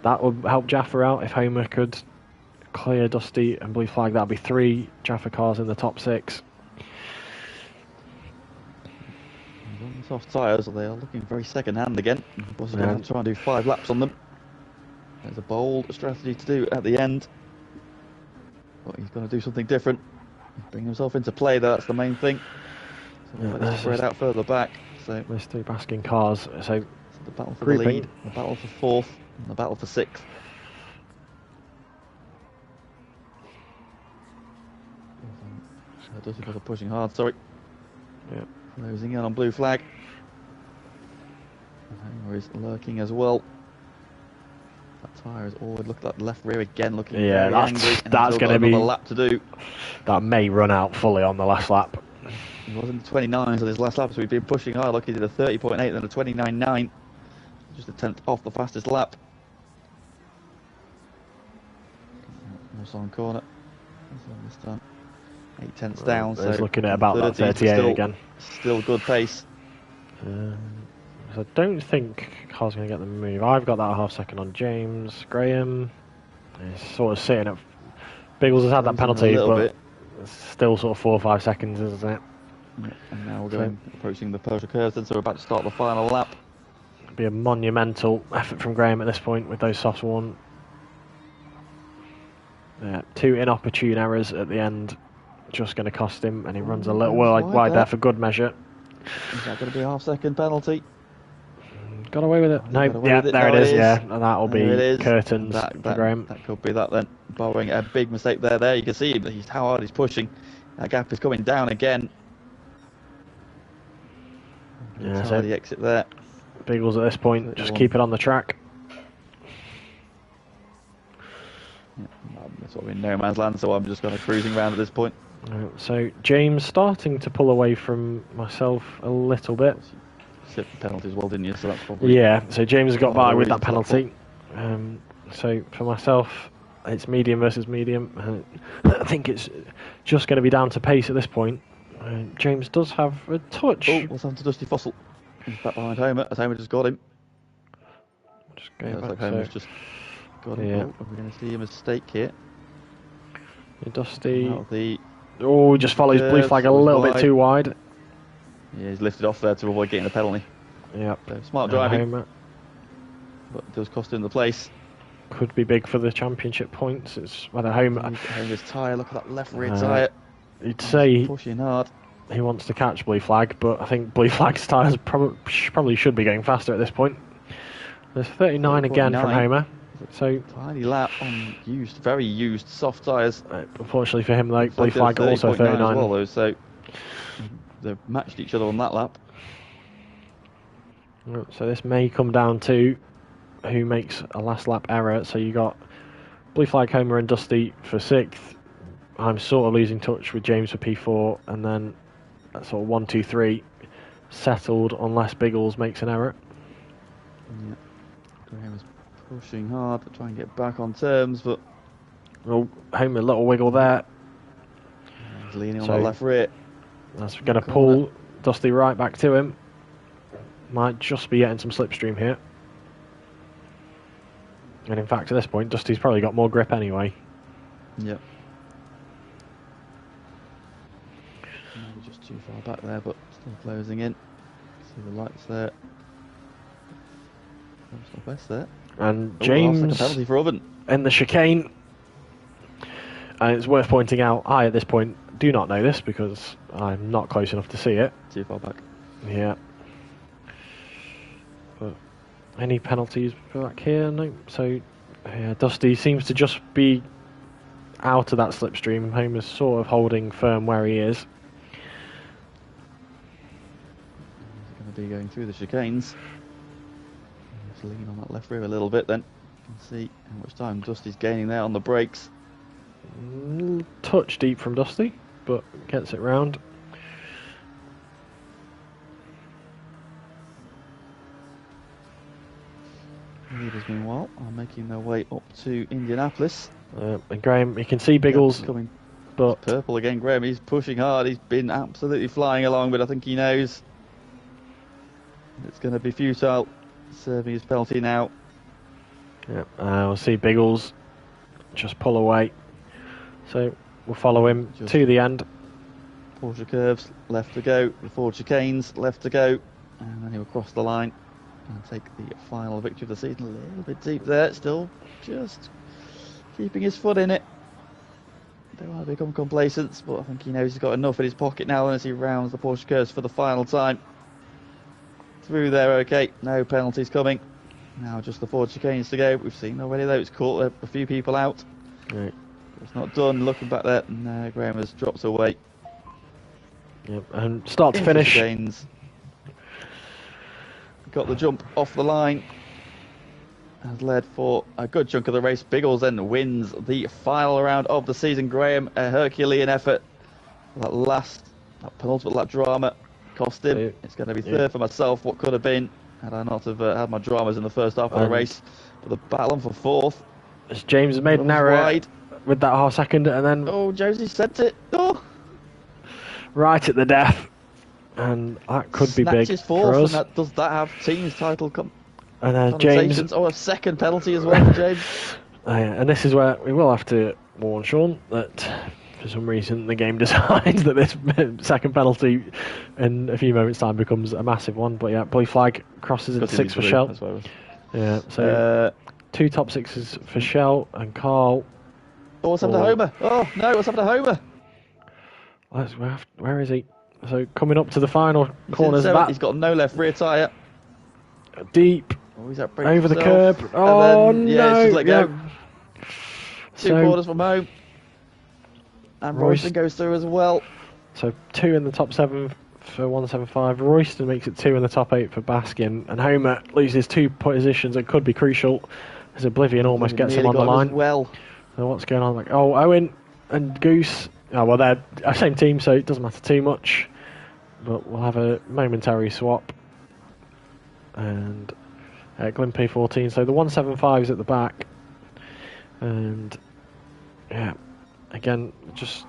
that would help Jaffa out if Homer could clear Dusty and blue flag. That'll be 3 Jaffa cars in the top 6. He's on the soft tyres, they are looking very second-hand again. Of course, he's going to try and do 5 laps on them. There's a bold strategy to do at the end. But he's going to do something different. Bring himself into play, that's the main thing. So let's spread out further back. So there's 3 basking cars. So the battle for the lead, the battle for 4th, and the battle for 6th. So Dusty was pushing hard, sorry. Yeah. Closing in on blue flag. Homer is lurking as well. That tyre is always looked like the left rear again, looking very angry. That's going to be a lap to do. That may run out fully on the last lap. He was in the 29s on his last lap, so he's been pushing hard. Look, he did a 30.8 then a 29.9. Just a tenth off the fastest lap. Also on corner. This time. 8 tenths down. So he's looking at about that 38 again. Still good pace. So I don't think car's going to get the move. I've got that half second on James. Graham is sort of sitting at... Biggles has had that penalty, but it's still sort of 4 or 5 seconds, isn't it? Yeah, and now we're approaching the Persia curves, then, so we're about to start the final lap. It'll be a monumental effort from Graham at this point with those softs won. Yeah, 2 inopportune errors at the end, just going to cost him, and he runs a little wide there for good measure. Is that going to be a half-second penalty? Got away with it. No, yeah, there it is. Yeah, and that'll be curtains for Graham. That could be that then. Borrowing a big mistake there. There you can see how hard he's pushing. That gap is coming down again. Yeah, so the exit there. Biggles at this point, just keep it on the track. Yeah, that's sort of in no man's land, so I'm just kind of cruising around at this point. So James starting to pull away from myself a little bit. The penalty as well, didn't you? So that's probably... Yeah, so James got by with that penalty. So for myself, it's medium versus medium. I think it's just going to be down to pace at this point. James does have a touch. Oh, what's happened to Dusty Fossil? He's back behind Homer, as Homer just got him. Just going back, like Homer's just got him. Yeah. Oh, are we going to see a mistake here? Dusty... Oh, just follows blue flag a little bit too wide. Yeah, he's lifted off there to avoid getting a penalty. Yep. So smart driving. But it does cost him the place. Could be big for the championship points. It's whether Homer's tyre, look at that left rear tyre. You'd say pushing hard. He wants to catch blue flag, but I think blue flag's tyres probably should be going faster at this point. There's 39 again from Homer. So tiny lap on very used soft tyres. Unfortunately for him, though, blue flag also 39 as well, though, so they've matched each other on that lap. So this may come down to who makes a last lap error. So you got blue flag, Homer and Dusty for 6th. I'm sort of losing touch with James for P4, and then sort of 1, 2, 3 settled unless Biggles makes an error. Yeah, Graham is pushing hard to try and get back on terms, but Homer a little wiggle there. He's leaning on the left rear. That's going to pull Dusty right back to him. Might just be getting some slipstream here. And in fact, at this point, Dusty's probably got more grip anyway. Yep. Maybe just too far back there, but still closing in. See the lights there. Not best there. And James penalty for Oven in the chicane. And it's worth pointing out, I at this point do not know this because I'm not close enough to see it. Too far back. Yeah. But any penalties back here? No. So yeah, Dusty seems to just be out of that slipstream. Homer's sort of holding firm where he is. He's going to be going through the chicanes. Just lean on that left rear a little bit then. You can see how much time Dusty's gaining there on the brakes. Touch deep from Dusty, but gets it round. Leaders, meanwhile, are making their way up to Indianapolis. And Graham, you can see Biggles coming, but purple again. Graham, he's pushing hard. He's been absolutely flying along, but I think he knows it's going to be futile. Serving his penalty now. Yeah, we'll see Biggles just pull away. So we'll follow him to the end. Porsche curves, left to go. The Ford chicanes, left to go. And then he'll cross the line and take the final victory of the season. A little bit deep there, still just keeping his foot in it. Don't want to become complacent, but I think he knows he's got enough in his pocket now as he rounds the Porsche curves for the final time. Through there, okay, no penalties coming. Now just the Ford chicanes to go. We've seen already though, it's caught a few people out. Right. It's not done, looking back there, and Graham has dropped away. Yep, and start to finish. Chicanes. Got the jump off the line. Has led for a good chunk of the race. Biggles then wins the final round of the season. Graham, a Herculean effort. That penultimate lap drama cost him. It's going to be third for myself. What could have been had I not have had my dramas in the first half of the race. But the battle on for fourth. As James made an error wide with that half second, and then Josie sent it. Right at the death, and that could be big for us. And does that have team's title and James, a second penalty as well, James. And this is where we will have to warn Sean that for some reason the game decides that this second penalty in a few moments' time becomes a massive one. But yeah, blue flag crosses at 6 for Shell. Yeah, so 2 top 6s for Shell and Carl. What's happened to Homer? Oh no, what's happened to Homer? Where is he? So coming up to the final corners back. He's got no left rear tyre. Deep. He's over the curb. Oh then, no! Just let go. 2 quarters from home. And Royston goes through as well. So 2 in the top 7 for 175. Royston makes it 2 in the top 8 for Baskin. And Homer loses 2 positions that could be crucial as Oblivion almost gets him on the line. Well. So what's going on? Owen and Goose. Oh, well, they're the same team, so it doesn't matter too much. But we'll have a momentary swap. And Glen P14. So the 175's at the back. And yeah, again, just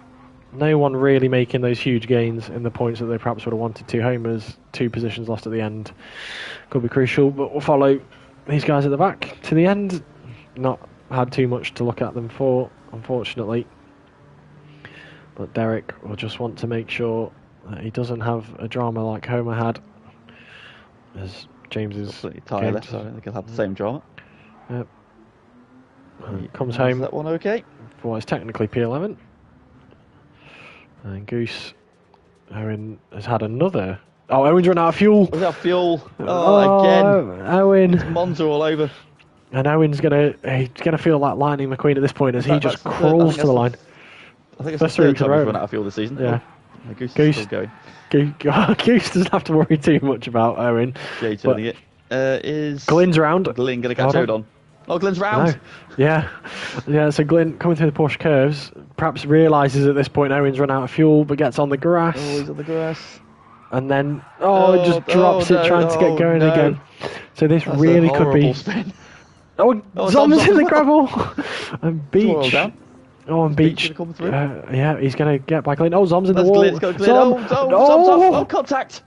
no one really making those huge gains in the points that they perhaps would have wanted to. Homer's 2 positions lost at the end could be crucial, but we'll follow these guys at the back to the end. Not had too much to look at them for, unfortunately. But Derek will just want to make sure that he doesn't have a drama like Homer had, as James is tired left, so I think he'll have the same drama. Yep. Comes home. That one okay? For what is technically P11. And Goose, Owen has had another. Oh, Owen's run out of fuel. Was that fuel? Again. Owen. It's Monza all over. And Owen's gonna feel like Lightning McQueen at this point as he just crawls to the line. I think it's the third time he's run out of fuel this season. Yeah. Goose is still going. Goose doesn't have to worry too much about Owen. Jay turning it. Is Glenn's round. Glenn going to catch Owen on? Oh, Glenn's round. No. Yeah. So Glenn coming through the Porsche curves, perhaps realises at this point Owen's run out of fuel, but gets on the grass. Oh, he's on the grass. And then just drops it, trying to get going again. So this That's really could be. Spin. Zom's in the gravel. And Beach. And Beach. Yeah, he's going to get by Glenn. Oh, Zom's in the wall. Zom, contact.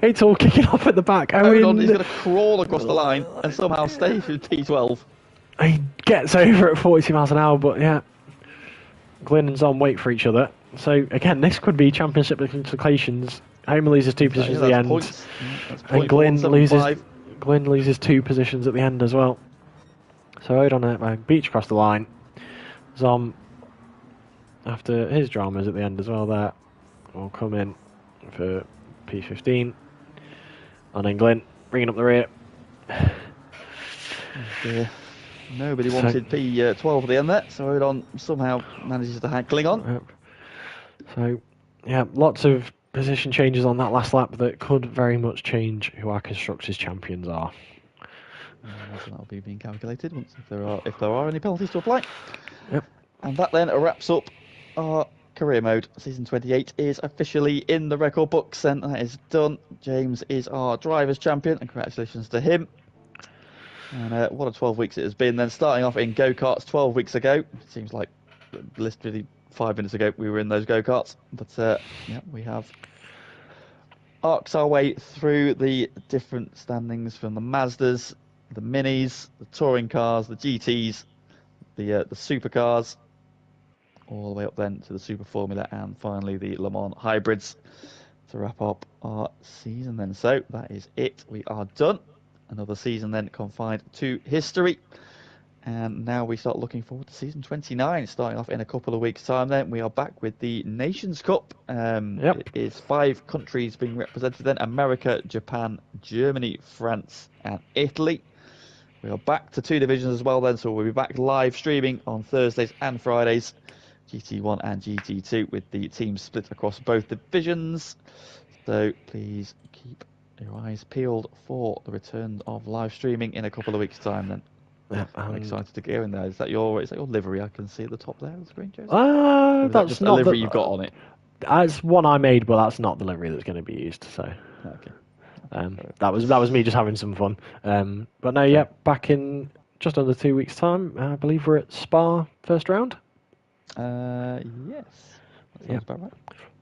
It's all kicking off at the back. He's going to crawl across the line and somehow stay for P12. He gets over at 42 miles an hour, but yeah. Glenn and Zom wait for each other. So again, this could be championship implications. Homer loses 2 positions at the end. And Glenn loses 2 positions at the end as well. So hold on by Beach across the line. Zom, after his dramas at the end as well there, will come in for P15. And then Glenn bringing up the rear. Nobody wanted P12 at the end there, so Odon somehow manages to cling on. So, yeah, lots of position changes on that last lap that could very much change who our Constructors champions are. That'll be being calculated once if there are any penalties to apply. Yep. And that then wraps up our career mode. Season 28 is officially in the record books, and that is done. James is our drivers' champion, and congratulations to him. And what a 12 weeks it has been. Then starting off in go-karts 12 weeks ago. It seems like literally 5 minutes ago we were in those go-karts. But yeah, we have arced our way through the different standings from the Mazdas, the Minis, the touring cars, the GTs, the supercars, all the way up then to the Super Formula and finally the Le Mans Hybrids to wrap up our season then. So that is it. We are done. Another season then confined to history. And now we start looking forward to season 29, starting off in a couple of weeks' time. Then we are back with the Nations Cup. It is 5 countries being represented then: America, Japan, Germany, France, and Italy. We are back to 2 divisions as well then, so we'll be back live streaming on Thursdays and Fridays, GT1 and GT2, with the teams split across both divisions. So please keep your eyes peeled for the return of live streaming in a couple of weeks' time then. Yeah, I'm excited to go in there. Is that your livery? I can see at the top there on the screen, Joseph. That's just not a livery you've got on it. That's one I made, but that's not the livery that's going to be used. So, okay. That was me just having some fun. But no, yeah, back in just under 2 weeks' time. I believe we're at Spa first round. Yes, that sounds about right.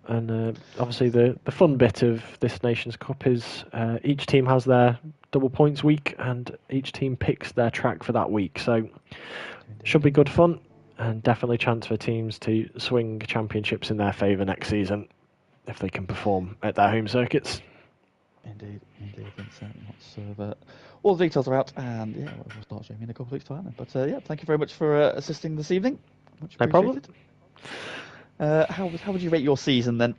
And obviously the fun bit of this Nations Cup is each team has their double points week, and each team picks their track for that week. So should be good fun, and definitely a chance for teams to swing championships in their favour next season if they can perform at their home circuits. Indeed, Vincent. All the details are out, and yeah, we'll start streaming in a couple of weeks' time then. But yeah, thank you very much for assisting this evening. Much appreciated. No problem. How would you rate your season then?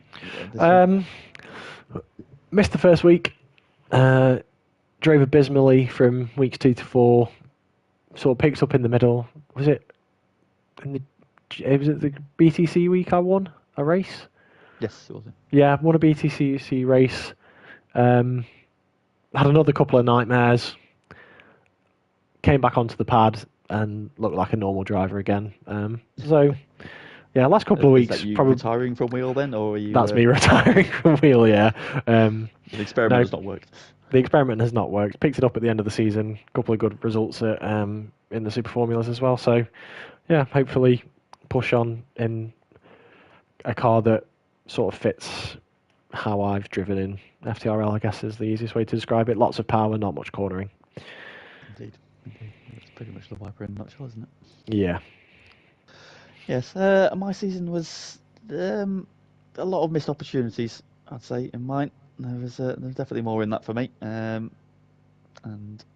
Missed the first week. Drove abysmally from weeks 2 to 4. Sort of picked up in the middle. Was it the BTC week I won a race? Yes, it was. Yeah, won a BTC race. Had another couple of nightmares. Came back onto the pad and looked like a normal driver again. So, yeah, last couple of weeks. Is that you probably retiring from wheel then, or are you? That's me retiring from wheel. Yeah. The experiment has not worked. The experiment has not worked. Picked it up at the end of the season. A couple of good results at, in the Super Formulas as well. So, yeah, hopefully push on in a car that sort of fits how I've driven in FTRL, I guess is the easiest way to describe it. Lots of power, not much cornering. Indeed. It's pretty much the Viper in a nutshell, isn't it? Yeah. Yes, my season was a lot of missed opportunities, I'd say, in mine. There's definitely more in that for me. And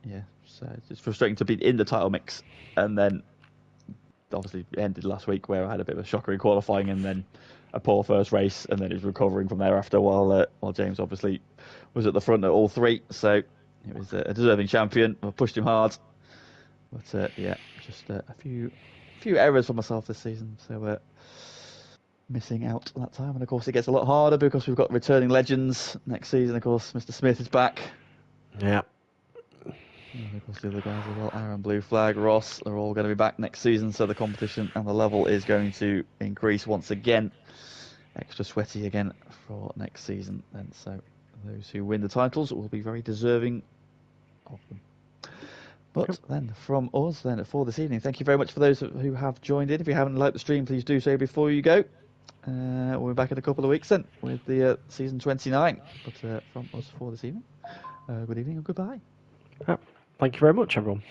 yeah, so it's frustrating to be in the title mix, and then obviously it ended last week where I had a bit of a shocker in qualifying, and then a poor first race, and then he's recovering from there after, while James obviously was at the front at all 3. So it was a deserving champion. I pushed him hard, but yeah, just a few errors for myself this season. So missing out that time, and of course it gets a lot harder because we've got returning legends next season. Of course, Mr. Smith is back. Yeah. And of course the other guys as well, Aaron, Blue Flag, Ross, they're all going to be back next season. So the competition and the level is going to increase once again. Extra sweaty again for next season. And so those who win the titles will be very deserving of them. But then from us then for this evening, thank you very much for those who have joined in. If you haven't liked the stream, please do so before you go. We'll be back in a couple of weeks then with the season 29. But from us for this evening, good evening and goodbye. Thank you very much, everyone.